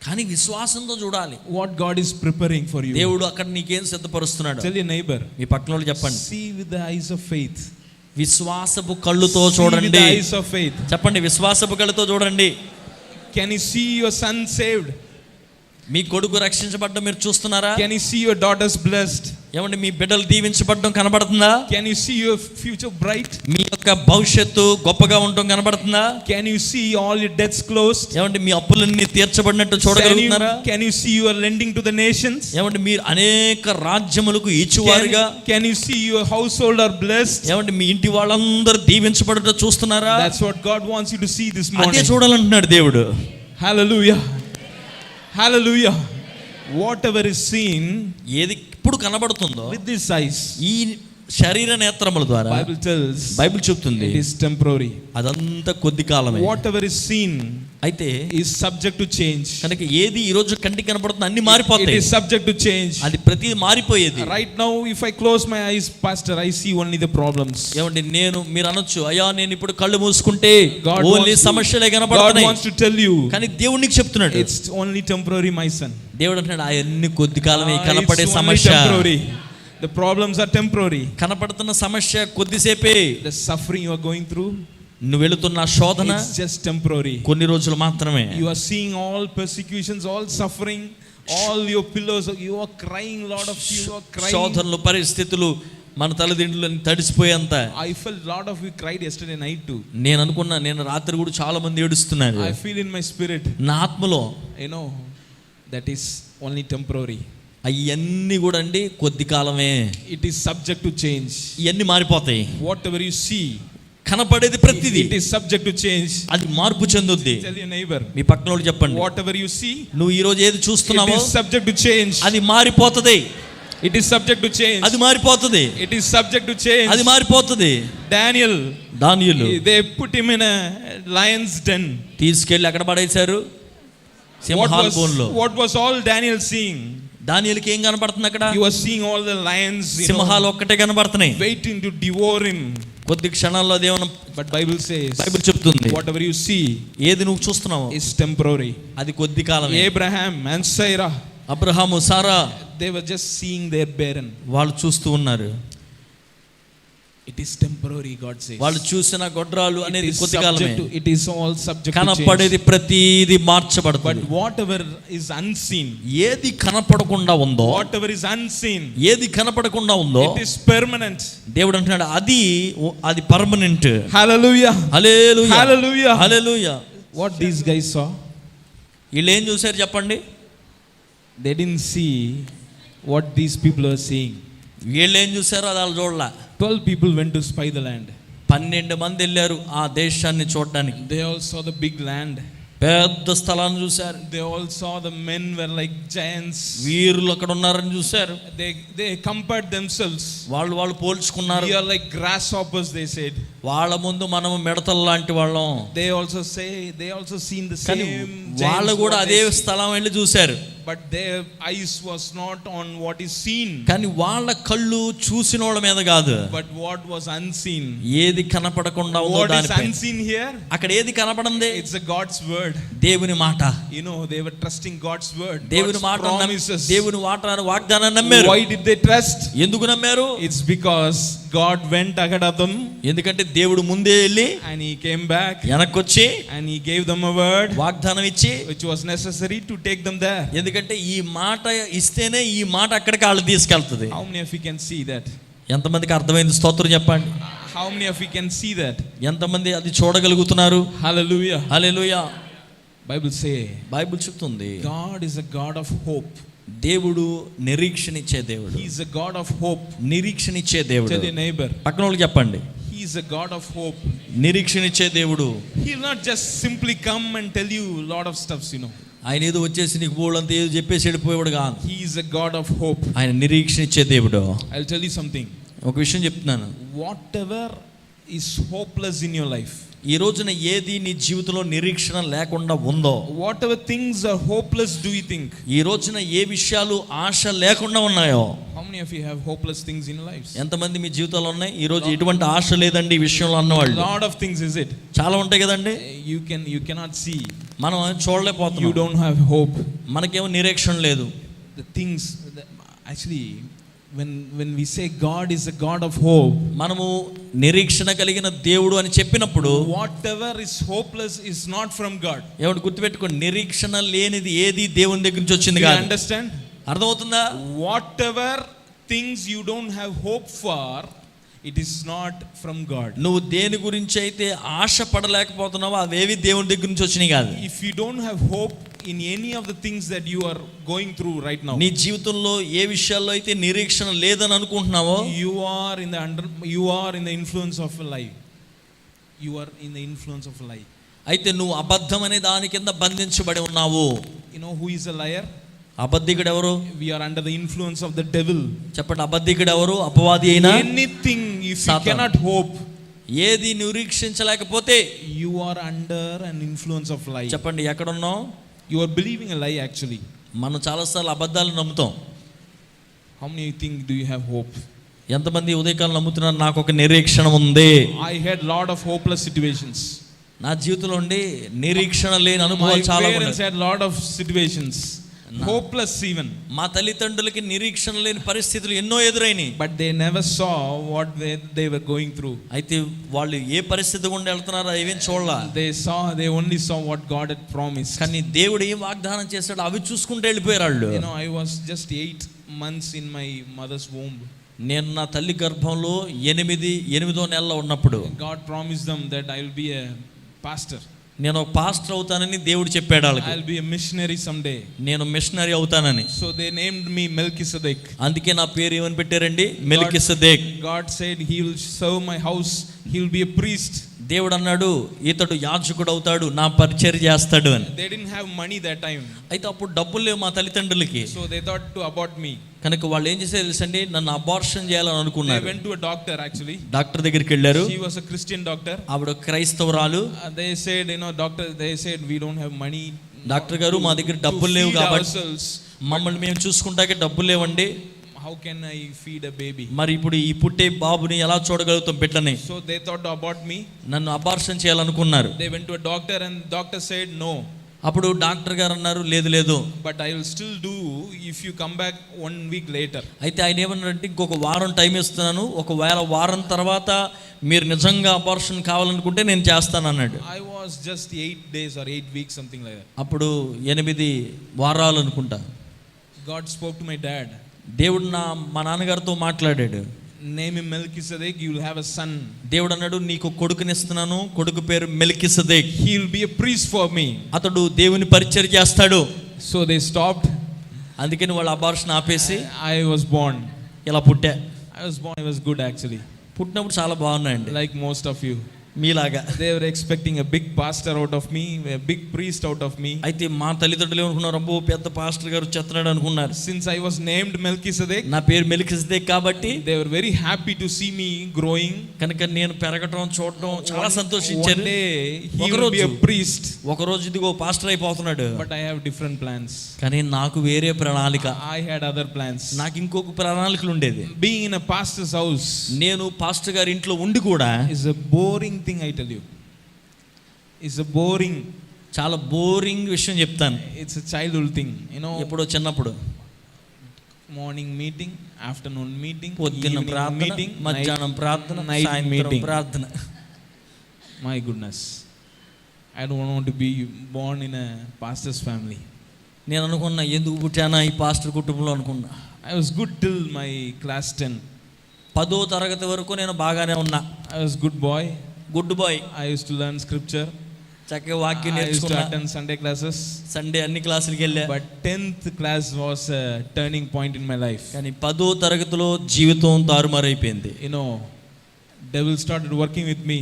కానీ విశ్వాసంతో చూడాలి. What God is preparing for you. దేవుడు అక్కడ నీకేం సిద్ధపరుస్తున్నాడు. Tell your neighbor, మీ పక్కన వాళ్ళు చెప్పండి, see with the eyes of faith. విశ్వాసపు కళ్ళుతో See with చూడండి. the eyes of faith. చెప్పండి, విశ్వాసపు కళ్ళుతో చూడండి. Can you see your son saved? మీ కొడుకు రక్షించబడ్డం మీరు చూస్తున్నారా? Can you see your daughters blessed? ఏమండి, మీ బిడ్డలు దీవించబడ్డం కనబడుతుందా? Can you see your future bright? మీ యొక్క భవిష్యత్తు గొప్పగా ఉండటం కనబడుతుందా? Can you see all your debts closed? ఏమండి, మీ అప్పులన్నీ తీర్చబడినట్టు చూడగలుగుతున్నారా? Can you see you are lending to the nations? ఏమండి, మీరు అనేక రాజ్యములకు ఇచ్చువారుగా. Can you see your household are blessed? ఏమండి, మీ ఇంటి వాళ్ళందరూ దీవించబడటం చూస్తున్నారా? That's what God wants you to see this morning. అదే చూడాలంటున్నాడు దేవుడు. Hallelujah. Hallelujah. Whatever is seen, ఏది ఇప్పుడు కనబడుతుందో with these eyes, ఈ శరీర నేత్రముల ద్వారా Bible tells, బైబిల్ చెప్తుంది it is temporary. అదంతా కొద్ది కాలమే. Whatever is seen అయితే is subject to change. కనుక ఏది ఈ రోజు కంటికి కనబడుతుంది అన్ని It మారిపోతాయి. is subject to change. అది ప్రతిది మారిపోయేది. Right now, if I close my eyes, Pastor, I see only the problems. ఏమండి, మీరు అనొచ్చు, అయ్యా నేను ఇప్పుడు కళ్ళు మూసుకుంటే God ఓన్లీ wants to- సమస్యలే God కనబడుతున్నాయి. wants to tell you, కానీ దేవుడు నీకు చెప్తున్నాడు, it's only temporary, my son. దేవుడు అంటున్నాడు అవన్నీ కొద్ది కాలమే. It's కనపడే only సమస్య, temporary. The problems are temporary. కనపడుతున్న సమస్య కొద్దిసేపే. The suffering you are going through, నువ్వు వెళుతున్న శోధన it's just temporary. కొన్ని రోజులు మాత్రమే. You are seeing all persecutions, all suffering, all your pillows, you are crying, lot of you are crying. శోధనలు, పరిస్థితులు మన తలదిండ్లు తడిసిపోయేంత. I felt lot of you cried yesterday night too. నేను అనుకున్నా, నేను రాత్రి కూడా చాలా మంది ఏడుస్తున్నారు. I feel in my spirit, నా ఆత్మలో that is only temporary. అవన్నీ కూడా అండి కొద్ది కాలమే. It is subject to change. ఇవన్నీ మారిపోతాయి. Whatever you see, కనపడేది ప్రతిదీ it is subject to change. అది మార్పు చెందుద్ది. Tell your neighbor, మీ పక్కన వాళ్ళు చెప్పండి, whatever you see, నువ్వు ఈ రోజు ఏది it చూస్తున్నావో is subject to change. అది మారిపోతుంది. It is subject to change. అది మారిపోతుంది. It is subject to change. అది మారిపోతుంది. దానియేలు they put him in a lion's den. తీసుకెళ్ళి అక్కడ పడేశారు, సింహాల బోన్లో. What was all Daniel seeing? దానియేలుకి ఏం కనబడుతుంది అక్కడ? He was seeing all the lions, సింహాలు ఒక్కటే కనబడుతున్నాయి, waiting to devour him. కొద్ది క్షణాల్లో దేవుని But Bible says, బైబిల్ చెప్తుంది, whatever you see ఏది నువ్వు చూస్తున్నావో is temporary. అది కొద్ది కాలమే. Abraham and Sarah, Abraham, Sarah they were just seeing their barren. వాళ్ళు చూస్తూ ఉన్నారు. It is temporary, God says. వాళ్ళు చూసిన గొడ్రాలు అనేది కొద్ది కాలమే. It is all subject to కనపడేది change. ప్రతిది మార్చబడుతుంది. But whatever is unseen, ఏది కనపడకుండా ఉందో, whatever is unseen, ఏది కనపడకుండా ఉందో it is permanent. దేవుడు అంటున్నాడు అది permanent. Hallelujah. Hallelujah, Hallelujah. Hallelujah. What these guys saw, వీళ్ళు ఏం చూశారు చెప్పండి? They didn't see what these people are seeing. వీళ్ళు ఏం చూశారో అది వాళ్ళు చూడలా. 12 people went to spy the land. 12 మంది వెళ్ళారు ఆ దేశాన్ని చూడడానికి. They all saw the big land. పెద్ద స్థలాన్ని చూశారు. They all saw the men were like giants. వీరులు అక్కడ ఉన్నారని చూశారు. They compared themselves. వాళ్ళు పోల్చుకున్నారు. We are like grasshoppers, they said. వాళ్ళ ముందు మనం మిడతల లాంటి వాళ్ళం. They also seen the కానీ same వాళ్ళు giants కూడా what అదే they see. స్థలం వెళ్ళి చూశారు. But their eyes was not on what is seen. కానీ వాళ్ళ కళ్ళు చూసిన వాళ్ళ మీద కాదు, But what was unseen. ఏది కనపడకుండా ఉందో What is దానిపై. unseen here? అక్కడ ఏది కనపడింది? It's a God's word. దేవుని మాట. You know, they were trusting God's word. దేవుని God's మాట promises. దేవుని వాగ్దానాన్ని నమ్మారు. Why did they trust? ఎందుకు నమ్మారు? It's because God went ahead of them. ఎందుకంటే దేవుడు ముందే వెళ్ళి And he came back. వెనక్కొచ్చి And he gave them a word వాగ్దానం ఇచ్చి, which was necessary to take them there. ఎందుకంటే ఈ మాట ఇస్తేనే ఈ మాట అక్కడికి వాళ్ళు తీసుకెళ్తుంది. How many of you can see that? ఎంతమందికి అర్థమైంది? స్తోత్రం చెప్పండి. How many of you can see that? ఎంతమంది అది చూడగలుగుతున్నారు? Hallelujah. హల్లెలూయా. బైబిల్ చెప్తుంది God is a God of hope. దేవుడు నిరీక్షణ ఇచ్చే దేవుడు. He is a God of hope. నిరీక్షణ ఇచ్చే దేవుడు. Tell your neighbor. పక్కన వాళ్ళకి చెప్పండి. He is a God of hope. నిరీక్షణ ఇచ్చే దేవుడు. He will not just simply come and tell you a lot of stuffs, you know. ఆయన ఏదో వచ్చేసి నీకు బోళ్ళంతా ఏదో చెప్పేసి వెళ్ళిపోయాడు కాదు. He is a God of hope. ఆయన నిరీక్షణ ఇచ్చే దేవుడు. I'll tell you something. ఒక విషయం చెప్తున్నాను. Whatever is hopeless in your life, ఈ రోజున ఏది నీ జీవితంలో నిరీక్షణ లేకుండా ఉందో, whatever things are hopeless, do you think? ఈ రోజున ఏ విషయాలు ఆశ లేకుండా ఉన్నాయో, How many of you have hopeless things in your lives? ఎంతమంది మీ జీవితాల్లో ఉన్నాయి ఈ రోజు ఎటువంటి ఆశ లేదండి ఈ విషయంలో అన్నవాళ్ళు? Lot of things, is it? చాలా ఉంటాయి కదండి. You cannot see. మనం చూడలేకపోతున్నాం. You don't have hope. మనకేమో నిరీక్షణ లేదు. The things actually, when we say God is a God of hope, మనము నిరీక్షణ కలిగిన దేవుడు అని చెప్పినప్పుడు whatever is hopeless is not from God. ఏమంటే గుర్తుపెట్టుకోండి, నిరీక్షణ లేనిది ఏది దేవుని దగ్గర నుంచి వచ్చింది Do you కాదు. understand? అర్థమవుతుందా? Whatever things you don't have hope for, it is not from God. నువ్వు దేని గురించి అయితే ఆశ పడలేకపోతున్నావో అవేవి దేవుని దగ్గర నుంచి వచ్చినాయి కాదు. If you don't have hope in any of the things that you are going through right now, నీ జీవితంలో ఏ విషయాల్లో అయితే నిరీక్షణ లేదని అనుకుంటున్నావో, you are in the influence of a lie. You are in the influence of a lie. అయితే నువ్వు అబద్ధం అనే దాని కింద బంధించబడి ఉన్నావు. You know who is a liar? అబద్ధికుడు ఎవరు? We are under the influence of the devil. చెప్పండి, అబద్ధికుడు ఎవరు? అపవాది అయినా. Anything, if you Satan. cannot hope, ఏది నిరీక్షించలేకపోతే you are under an influence of lie. చెప్పండి, ఎక్కడున్నావు? You are believing a lie actually. మనం చాలాసార్లు అబద్ధాలు నమ్ముతాం. How many you think do you have hope? ఎంతమంది ఉదయకాలం నమ్ముతున్నారు నాకు ఒక నిరీక్షణ ఉంది? I had lot of hopeless situations. నా జీవితంలో ఉండి నిరీక్షణ లేని My అనుభవాలు చాలా parents ఉన్నాయి. had lot of situations. Hopeless even. మా తల్లిదండ్రులకి నిరీక్షణ లేని పరిస్థితులు ఎన్నో ఎదురైనాయి. But they never saw what they were going through. అయితే వాళ్ళు ఏ పరిస్థితి గుండా వెళ్తున్నారో ఏమేం చూడాల. They only saw what God had promised. కానీ దేవుడు ఏం వాగ్దానం చేశాడో అవి చూసుకుంటూ వెళ్ళిపోయారు వాళ్ళు. You know, I was just 8 months in my mother's womb. నేను నా తల్లి గర్భంలో 8వ నెలలో ఉన్నప్పుడు God promised them that I will be a pastor. నేను ఒక పాస్టర్ అవుతానని దేవుడు చెప్పాడు వాళ్ళకి. I'll be a missionary someday. నేను మిషనరీ అవుతానని. So they named me Melchizedek. అందుకే నా పేరు ఏమని పెట్టారండి? మెల్కిసెదెక్. God said he will serve my house. He will be a priest. దేవుడు అన్నాడు ఇతడు యాజకుడు అవుతాడు, నా పరిచర్య చేస్తాడు అని. They didn't have money that time. అయితే అప్పుడు డబ్బులు లేవు మా తల్లిదండ్రులకి. So they thought to abort me. కనుక వాళ్ళు ఏం చేసేది తెలుసండి, నన్ను అబార్షన్ చేయాలని They అనుకున్నారు. went to a doctor actually. Doctor దగ్గరికి వెళ్ళారు. She was a Christian doctor. ఆవిడ క్రైస్తవురాలు. They said, you know, doctor, they said we don't have money. Doctor గారు మా దగ్గర డబ్బులు లేవు కాబట్టి మమ్మల్ని మేము చూసుకుంటాకే డబ్బులు లేవండి. How can I feed a baby? మరి ఇప్పుడు ఈ పుట్టే బాబుని ఎలా చూడగలుగుతాం బిడ్డని? So they thought to abort me. నన్ను అబార్షన్ చేయాలనుకున్నారు. They went to a doctor and doctor said no. అప్పుడు డాక్టర్ గారు అన్నారు లేదు But I will still do if you come back 1 week later. అయితే ఆయన ఏమన్నారంటే ఇంకొక వారం టైం ఇస్తున్నాను, ఒకవేళ వారం తర్వాత మీరు నిజంగా అబార్షన్ కావాలనుకుంటే నేను చేస్తాను అన్నాడు. I was just 8 days or 8 weeks something like that. అప్పుడు 8 వారాలు అనుకుంటా. God spoke to my dad. దేవుడు మా నాన్నగారితో మాట్లాడాడు. name him Melchizedek, you will have a son. దేవుడు అన్నాడు నీకు కొడుకునిస్తున్నాను, కొడుకు పేరు మెల్కిసెదెక్. He will be a priest for me. అతడు దేవుని పరిచర్య చేస్తాడు. So they stopped. అందుకని వాళ్ళు అబార్షన్ ఆపేసి I was born. ఇలా పుట్టా. I was good actually. పుట్టినప్పుడు చాలా బాగున్నాయండి, Like most of you. మీలాగా. They were expecting a big pastor out of me, a big priest out of me. అయితే మా తల్లిదండ్రులు ఏమనుకున్నారు, అబ్బో పెద్ద పాస్టర్ గారు వచ్చేస్తున్నాడు అనుకున్నారు. Since I was named Melchizedek, నా పేరు మెల్కిసెదెక్ కాబట్టి they were very happy to see me growing. కనుక నేను పెరగటం చూడటం చాలా సంతోషించారు. One day he will be a priest. ఒకరోజు ఇదిగో పాస్టర్ అయిపోతున్నాడు. But I have different plans. కానీ నాకు వేరే ప్రణాళిక, I had other plans. నాకు ఇంకొక ప్రణాళికలు ఉండేది. Being in a pastor's house, నేను పాస్టర్ గారి ఇంట్లో ఉండి కూడా is a boring thing, I tell you. It's a boring, చాలా బోరింగ్ విషయం చెప్తాను. it's a childhood thing, you know. ఎప్పుడో చిన్నప్పుడు Morning meeting, afternoon meeting, పొద్దున్న evening ప్రార్థన, meeting, మధ్యాహ్నం ప్రార్థన, night సాయంత్రం meeting. ప్రార్థన. My goodness, I don't want to be born in a pastor's family. నేను అనుకున్నా ఎందుకు పుట్టానా ఈ పాస్టర్ కుటుంబంలో అనుకున్నా. I was good till my class 10. 10వ తరగతి వరకు నేను బాగానే ఉన్నా. I was good boy. Good boy. I used to learn scripture. చక్కగా వాక్యం I used to నేర్చుకున్నా. attend Sunday classes. సండే అన్ని క్లాసులకి వెళ్ళా. But 10th class was a turning point in my life. కానీ 10వ తరగతిలో జీవితం తారుమారైపోయింది. You know, devil started working with me.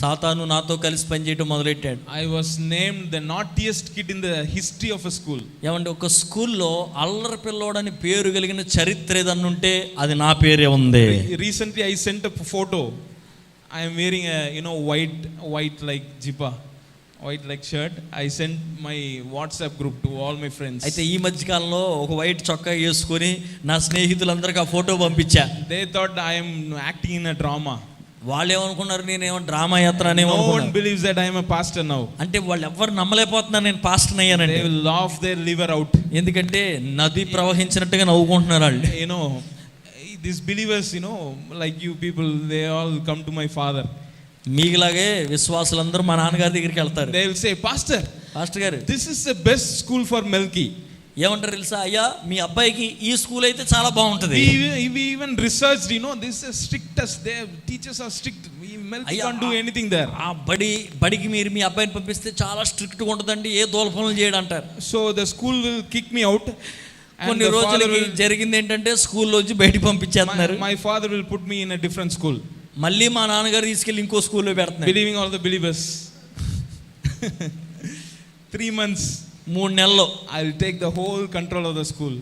సాతాను నాతో కలిసి పనిచేయడం మొదలెట్టాడు. I was named the naughtiest kid in the history of a school. ఏమంటే ఒక స్కూల్లో అల్లరి పిల్లోడని పేరు కలిగిన చరిత్ర ఏదన్నా ఉంటే అది నా పేరే ఉంది. Recently I sent a photo. I am wearing a, you know, white like jibba, white like shirt. I sent my WhatsApp group to all my friends. అయితే ఈ మధ్య కాలంలో ఒక వైట్ చొక్కా వేసుకొని నా స్నేహితులందరికీ ఆ ఫోటో పంపించా. They thought I am acting in a drama. వాళ్ళు ఏమనుకున్నారు, నేనేమో డ్రామా యాత్ర No అనేమో. one believes that I am a pastor now. అంటే వాళ్ళు ఎవరు నమ్మలేకపోతున్నారు నేను పాస్టర్ అయ్యానండి. They will laugh their liver out. ఎందుకంటే నది ప్రవహించినట్టుగా నవ్వుకుంటున్నారు వాళ్ళు. You know, these believers, you know, like you people, they all come to my father. మీలాగే విశ్వాసులందరూ మా నాన్నగారి దగ్గరికి వెళ్తారు. They will say, Pastor, pastor గారు this is the best school for Melki. ఏమంటారు తెలుసా, అయ్యా మీ అబ్బాయికి ఈ స్కూల్ అయితే చాలా బాగుంటది. We even researched, you know, this is strictest. Their teachers are strict. Melki can't do anything there. ఆ బడికి మీరు మీ అబ్బాయిని పంపిస్తే చాలా స్ట్రిక్ట్గా ఉంటుందండి, ఏ దోలపనులు చేయడం అంటారు. So the school will kick me out. కొన్ని రోజులకి జరిగింది ఏంటంటే స్కూల్లోంచి బయటికి పంపించేస్తున్నారు. My father will put me in a different school. మళ్ళీ మా నాన్నగారు తీసుకెళ్ళి ఇంకో స్కూల్లో పెడుతున్నారు. Believing all the believers. 3 months. 3 నెలల్లో I will take the whole control of the school.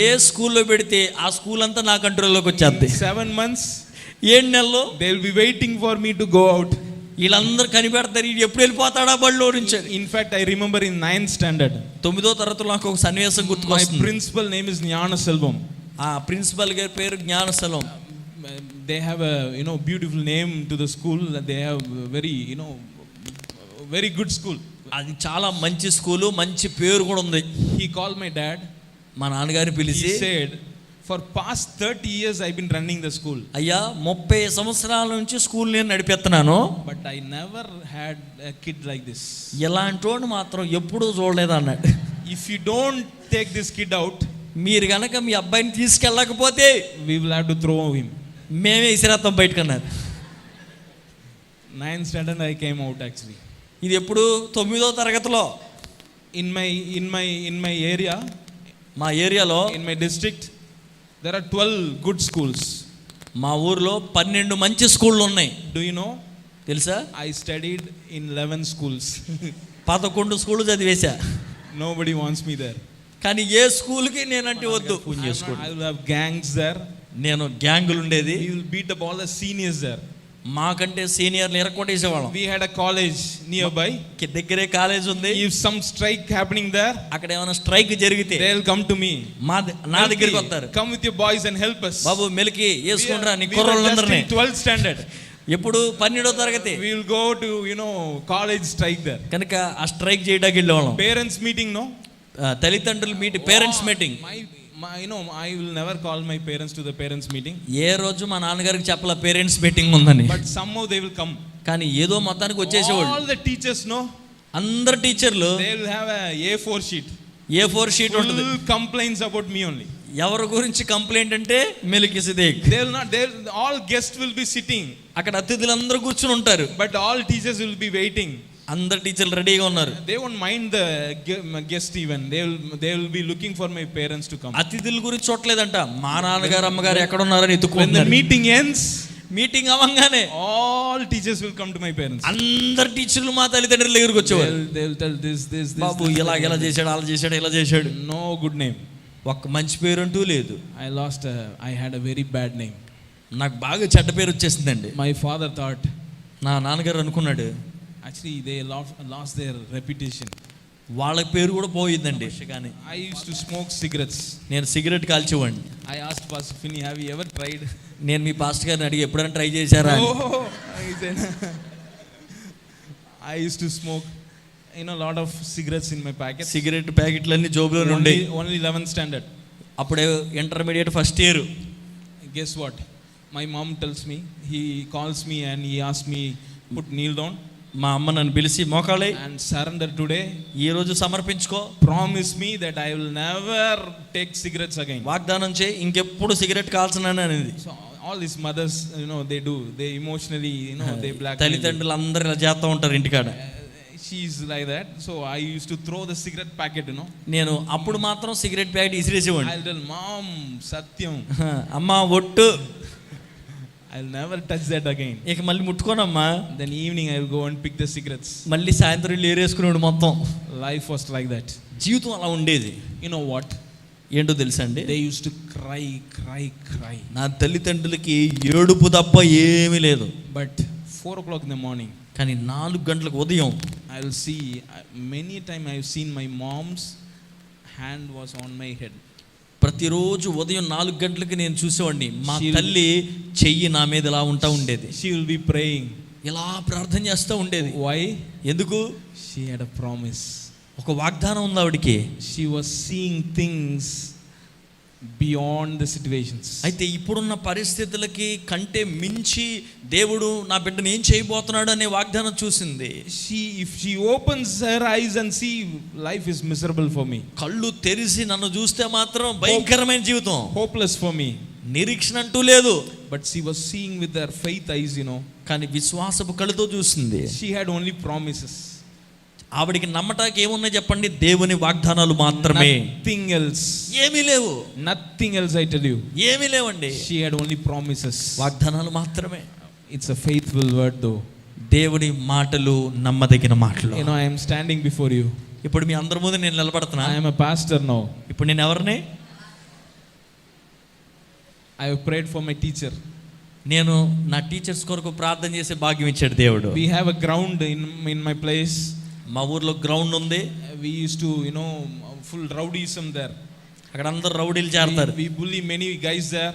ఏ స్కూల్లో పెడితే ఆ స్కూల్ అంతా నా కంట్రోల్లోకి వచ్చేద్ది. 7 months. 7 నెలల్లో They will be waiting for me to go out. వీళ్ళందరూ కనిపెడతారు ఇది ఎప్పుడు వెళ్ళిపోతాడా బడిలో నుంచి. In fact, I remember in 9th standard. 9వ తరగతిలో నాకు ఒక సన్నివేశం My గుర్తుకొస్తుంది. principal name is Gnana Selvam. ఆ ప్రిన్సిపల్ గారి పేరు జ్ఞానస్థలం. They have a, you know, beautiful name to the school. They have very, you know, very good school. అది చాలా మంచి స్కూలు, మంచి పేరు కూడా ఉంది. He called my dad. మా నాన్నగారిని పిలిచి He said, for past 30 years I've been running the school. అయ్యా 30 సంవత్సరాల నుంచి స్కూల్ నేను నడిపెత్తనాను. But I never had a kid like this. ఎలాంటోడు మాత్రం ఎప్పుడూ చూడలేదు అన్నాడు. If you don't take this kid out, మీరు గనక మీ అబ్బాయిని తీసుకెళ్ళకపోతే we will have to throw him. మేమే ఇసిరేస్తాం బయటకు అన్నారు. 9th standard I came out actually. ఇది ఎప్పుడు 9వ తరగతిలో. In my area, మా ఏరియాలో in my district, there are 12 good schools. మా ఊర్లో 12 మంచి స్కూళ్ళు ఉన్నాయి. Do you know? తెలుసా? I studied in 11 schools. 11 స్కూళ్ళు చదివేశా. Nobody wants me there. కానీ ఏ స్కూల్కి నేనంటే వద్దు. ఫోన్ చేసుకోండి. I will have gangs there. నేను గ్యాంగులు ఉండేది. We will beat up all the seniors there. మాకంటే సీనియర్లు ఎరకొట్టేసేవాళ్ళం. We had a college nearby. దగ్గరే కాలేజ్ ఉంది. If some strike happening there, అక్కడ ఏమైనా స్ట్రైక్ జరిగితే they will come to me. నా దగ్గరికి వస్తారు. Come with your boys and help us. బాబు మెలికి వేసుకుంటారా నీ We were just కుర్రోళ్ళందరినీ. in 12th standard. ఎప్పుడు 12వ తరగతి. We will go to, you know, college strike there. కనుక ఆ స్ట్రైక్ చేయడానికి వెళ్ళేవాళ్ళం. Parents meeting, no? తల్లిదండ్రులు parents meeting. You know, I will never call my parents to the parents meeting. ఏ రోజు మా నాన్నగారికి చెప్పాల పేరెంట్స్ మీటింగ్ ఉందని. But somehow they will come. కానీ ఏదో మొత్తానికి వచ్చేసేవాళ్ళు. All the teachers, no? అందరు టీచర్లు They will have a A4 sheet. A4 sheet ఉంటుంది. Full complaints about me only. ఎవరి గురించి కంప్లైంట్ అంటే మెల్కీసెదెక్. All guests will be sitting, అక్కడ అతిథులందరూ కూర్చుని ఉంటారు, but all teachers will be waiting. అందరు టీచర్లు రెడీగా ఉన్నారు. They won't mind the guest even. They will be looking for my parents to come. అతిథుల గురించి చూడలేదంట, మా నాన్నగారు అమ్మగారు ఎక్కడ ఉన్నారని When the ఎత్తుకుంటున్నారు. meeting ends, meeting అవ్వగానే all teachers will come to my parents. అందరు టీచర్లు మా తల్లిదండ్రుల దగ్గరికి వచ్చేవారు. They'll tell this. బాబు ఇలా చేశాడు, అలా చేశాడు, ఇలా చేశాడు. No good name. ఒక్క మంచి పేరు అంటూ లేదు. I had a very bad name. నాకు బాగా చెడ్డ పేరు వచ్చేసిందండి. My father thought, నా నాన్నగారు అనుకున్నాడు, actually they lost their reputation. వాళ్ళ పేరు కూడా పోయిందండి. కానీ I used to smoke cigarettes. నేను cigarette కాల్చేవాడిని. I asked Pastor Finney, have you ever tried? నేను మీ పాస్టర్ గారిని అడిగి ఎప్పుడైనా ట్రై చేశారా అని. He said, I used to smoke, a lot of cigarettes in my packets. Cigarette ప్యాకెట్లన్నీ జోబులో ఉండే. Only 11th standard. అప్పుడే intermediate first year. Guess what? My mom tells me, he calls me and he asks me, kneel down మా అమ్మ నన్ను పిలిచి మోకాళ్ళై and surrender today. ఈ రోజు సమర్పించుకో, Promise me that I will never take cigarettes again. వాగ్దానం చేయి ఇంకెప్పుడు సిగరెట్ కాల్చనని అనేది. So all these mothers, they emotionally, they blackmail. తల్లిదండ్రులు అందరూ ఇలా చేస్తూ ఉంటారు ఇంటికాడ. She's like that. So I used to throw the cigarette packet, నేను అప్పుడు మాత్రం సిగరెట్ ప్యాకెట్ ఇసిరేసేవాడిని. I'll tell mom, Satyam, అమ్మ ఒట్టు, I'll never touch that again. ఇక మళ్ళీ ముట్టుకోనమ్మా. Then evening I will go and pick the cigarettes. మళ్ళీ సాయంత్రం ఏరేసుకునేవాడు మొత్తం. Life was like that. జీవితం అలా ఉండేది. You know what? ఏంటో తెలుసా అండి, They used to cry. నా తల్లిదండ్రులకి ఏడుపు తప్ప ఏమీ లేదు. But 4 o'clock in the morning, కానీ 4 గంటలకు ఉదయం I will see, many time I have seen my mom's hand was on my head. ప్రతిరోజు ఉదయం 4 గంటలకి నేను చూసేవాడిని, మా She- తల్లి చెయ్యి నా మీద ఇలా ఉంటా ఉండేది. She will be praying. ఇలా ప్రార్థన చేస్తూ ఉండేది. Why? ఎందుకు? She had a promise. ఒక వాగ్దానం ఉంది ఆవిడికి. She was seeing things beyond the situations. అయితే ఇప్పుడున్న పరిస్థితులకి కంటే మించి దేవుడు నా బిడ్డను ఏం చేయబోతున్నాడు అనే వాగ్దానం చూసింది. If she opens her eyes and see, life is miserable for me. కళ్ళు తెరిచి నన్ను చూస్తే మాత్రం భయంకరమైన జీవితం, Hopeless for me. నిరీక్షణ అంటూ లేదు. But she was seeing with her faith eyes, కానీ విశ్వాసపు కళ్ళతో చూసింది. She had only promises. ఆవిడికి నమ్మటానికి ఏమున్నాయి చెప్పండి? దేవుని వాగ్దానాలు మాత్రమే, Nothing else. ఏమీ లేవు. Nothing else, I tell you. ఏమీ లేవండి, She had only promises. వాగ్దానాలు మాత్రమే. It's a faithful word though. దేవుని మాటలు నమ్మదగిన మాటలు. I am standing before you. ఇప్పుడు మీ అందరి ముందు నేను నిలబడుతున్నా. I am a pastor now. ఇప్పుడు నేను ఎవరిని? I have prayed for my teacher. నేను నా టీచర్స్ కొరకు ప్రార్థన చేసే భాగ్యం ఇచ్చాడు దేవుడు. We have a ground in my place. మా ఊర్లో గ్రౌండ్ ఉంది. We used to, full rowdyism there. అక్కడ అందరు రౌడీలు చేరతారు. We bully many guys there.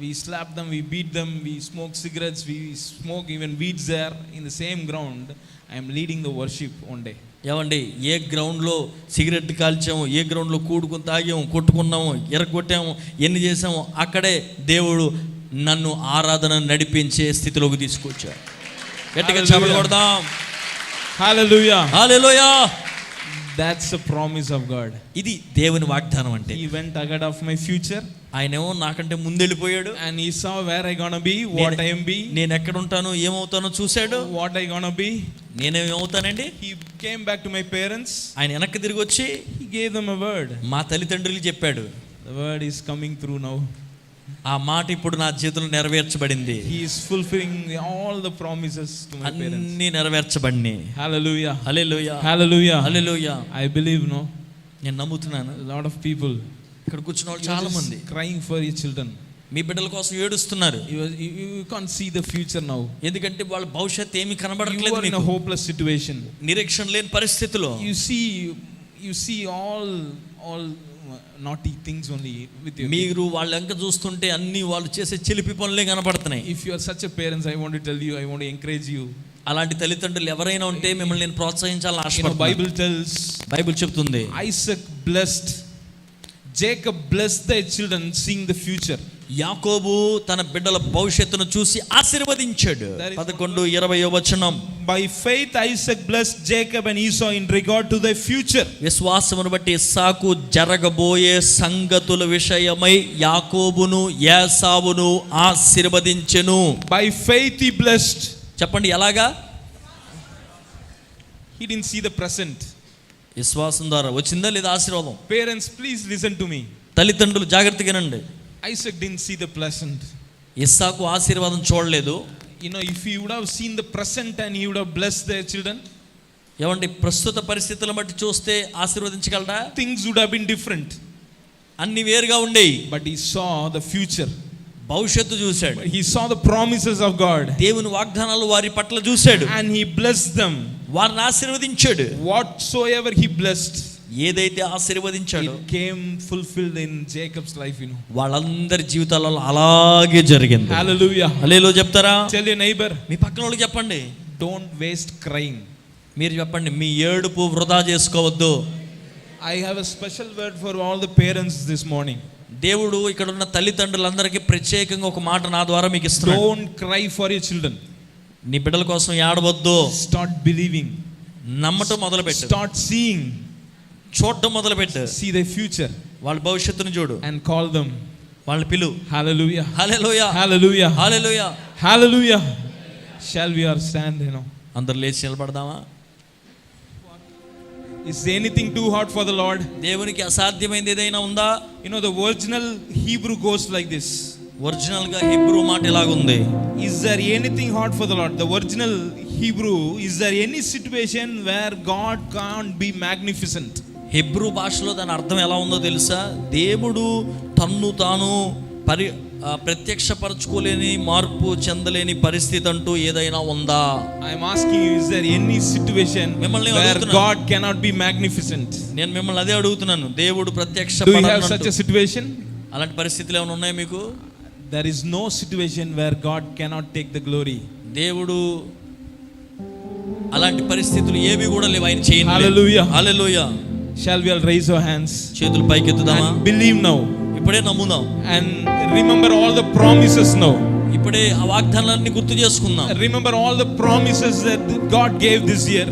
We slap them, we beat them, we smoke cigarettes, we smoke even weeds there in the same ground. I am leading the worship one day. ఏమండి, ఏ గ్రౌండ్లో cigarette కాల్చాము, ఏ గ్రౌండ్లో కూడుకుని తాగాము, కొట్టుకున్నాము, ఎరగొట్టాము, ఎన్ని చేసాము, అక్కడే దేవుడు నన్ను ఆరాధన నడిపించే స్థితిలోకి తీసుకొచ్చాడు. గట్టిగా చప్పట్లు కొడదాం. Hallelujah. Hallelujah. That's a promise of God. ఇది దేవుని వాగ్దానం అంటే. He went ahead of my future. ఆయనేమో నాకంటే ముందెళ్ళిపోయాడు. And he saw where I gonna be, what I am be. నేను ఎక్కడ ఉంటానో ఏమవుతానో చూశాడు. What I gonna be. నేనేమవుతానండి? He came back to my parents. ఆయన వెనక్కి తిరిగి వచ్చి He gave them a word. మా తల్లిదండ్రులకు చెప్పాడు. The word is coming through now. ఆ మాట ఇప్పుడు నా జీవితంలో నెరవేర్చబడింది. He is fulfilling all the promises to my parents. అన్నీ నెరవేర్చబడినాయి. Hallelujah. Hallelujah. Hallelujah. Hallelujah. I believe, no? నేను నమ్ముతున్నాను. A lot of people, ఇక్కడ కూర్చున్న వాళ్ళు చాలా మంది crying for your children. మీ బిడ్డల కోసం ఏడుస్తున్నారు. You can't see the future now. ఎందుకంటే వాళ్ళ భవిష్యత్తు ఏమీ You are కనబడట్లేదు in a మీకు. hopeless situation. నిరీక్షణ లేని పరిస్థితిలో You see all naughty things only with you. మీరు వాళ్ళ వెంక చూస్తుంటే అన్ని వాళ్ళు చేసే చిలిపి పనులే కనపడుతున్నాయి. If you are such a parents, I want to tell you, I want to encourage you. అలాంటి తల్లిదండ్రులు ఎవరైనా ఉంటే మిమ్మల్ని నేను ప్రోత్సహించాలని ఆశపడుతున్నాను. బైబిల్ చెప్తుంది, Isaac blessed, Jacob blessed their children, seeing the future. యాకోబు తన బిడ్డల భవిష్యత్తును చూసి ఆశీర్వదించాడు. 11:20 వచనం. By faith Isaac blessed Jacob and Esau in regard to their future. విశ్వాసమును బట్టి ఇస్సాకు జరగబోయే సంగతుల విషయమై యాకోబును ఏసావును ఆశీర్వదించెను. By faith he blessed. చెప్పండి ఎలాగా? He didn't see the present. విశ్వాసం ద్వారా వచ్చిందా లేదా ఆశీర్వాదం? Parents, please listen to me. తల్లిదండ్రులు జాగ్రత్తగా వినండి. Isaac didn't see the present. ఇస్సాకు ఆశీర్వాదం చూడలేదు. You know, if he would have seen the present and he would have blessed their children, ఏమండి ప్రస్తుత పరిస్థితులను బట్టి చూస్తే ఆశీర్వదించగలరా? things would have been different. అన్ని వేరుగా ఉండేవి. But he saw the future. భవిష్యత్తు చూశాడు. He saw the promises of God. దేవుని వాగ్దానాలు వారి పట్ల చూశాడు. And he blessed them. వారిని ఆశీర్వదించాడు. Whatsoever he blessed, ఏదైతే ఆశీర్వదించాడో it came fulfilled in Jacob's life, you know. వాళ్ళందరి జీవితాలలో అలాగే జరిగింది. Hallelujah. హల్లెలూయా చెప్తారా? Tell your neighbor, మీ పక్కన వాళ్ళకి చెప్పండి. don't waste crying. మీరు చెప్పండి, మీ ఏడుపు వృధా చేసుకోవద్దు. I have a special word for all the parents this morning. దేవుడు ఇక్కడ ఉన్న తల్లిదండ్రులందరికీ ప్రత్యేకంగా ఒక మాట నా ద్వారా మీకు ఇస్తున్నాడు. Don't cry for your children. నీ బిడ్డల కోసం ఏడవద్దు. Start believing. నమ్మటం మొదలుపెట్టు. Start seeing. చూడటం మొదలుపెట్టు. See their future. వాళ్ళ భవిష్యత్తును చూడు. And call them. వాళ్ళని పిలు. Hallelujah. Hallelujah. Hallelujah. Hallelujah. Hallelujah. Shall we all stand, you know? అందరు లేచి నిలబడదామా? Is there anything too hard for the Lord? దేవునికి అసాధ్యమైనది ఏదైనా ఉందా? You know, the original Hebrew goes like this. Original గా Hebrew మాట ఇలాగుంది. Is there anything hard for the Lord? The original Hebrew, is there any situation where God can't be magnificent? Hebrew భాషలో దాని అర్థం ఎలా ఉందో తెలుసా? దేవుడు తన్ను తాను ప్రత్యక్షపరచుకోలేని, మార్పు చెందలేని పరిస్థితి అంటూ ఏదైనా ఉందా? I am asking you, is there any situation where God cannot be magnificent? నేను మిమ్మల్ని అదే అడుగుతున్నాను. దేవుడు Do you have ప్రత్యక్షపడనంటూ such a situation? అలాంటి పరిస్థితులు ఏమైనా ఉన్నాయా మీకు? There is no situation where God cannot take the glory. దేవుడు అలాంటి పరిస్థితులు ఏవి కూడా లేవు ఆయన చేయలేదు. Hallelujah. Hallelujah. Shall we all raise our hands? చేతులు పైకెత్తుదామా? And believe now. ఇప్పుడే నమ్ముదాం. And remember all the promises now. ఇప్పుడే ఆ వాగ్దానాలన్నీ గుర్తు చేసుకుందాం. Remember all the promises that God gave this year.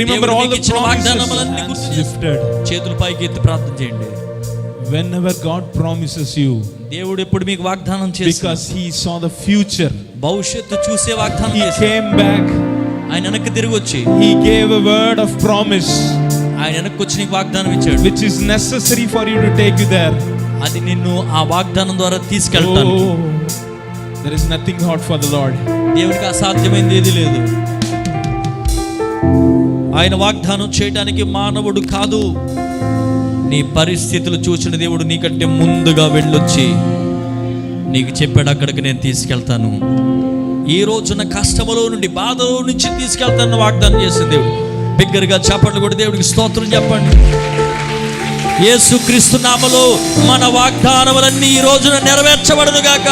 Remember all the promises. Hands lifted. చేతులు పైకెత్తి ప్రార్థన చేయండి. Whenever God promises you, దేవుడు ఎప్పుడు మీకు వాగ్దానం చేస్తాడు, because he saw the future, భవిష్యత్తు చూసే వాగ్దానం he చేస్తాడు. came back. ఆయన వెనక్కి తిరిగి వచ్చి He gave a word of promise, ఆయన వెనక్కి వచ్చి నీకు వాగ్దానం ఇచ్చాడు. which is necessary for you to take you there. అది నిన్ను ఆ వాగ్దానం ద్వారా తీసుకెళ్తాను. Oh, there is nothing hard for the Lord. దేవునికి అసాధ్యమైనది ఏది లేదు. ఆయన వాగ్దానం చేయడానికి మానవుడు కాదు. నీ పరిస్థితులు చూసిన దేవుడు నీకంటే ముందుగా వెళ్ళొచ్చి నీకు చెప్పాడు, అక్కడికి నేను తీసుకెళ్తాను. ఈ రోజున కష్టములో నుండి, బాధలో నుంచి తీసుకెళ్తాను వాగ్దానం చేసిన దేవుడు. బిగ్గరగా చప్పట్లు కూడా దేవుడికి స్తోత్రం చెప్పండి. యేసుక్రీస్తు నామములో మన వాగ్దానములన్నీ ఈ రోజున నెరవేర్చబడును గాక.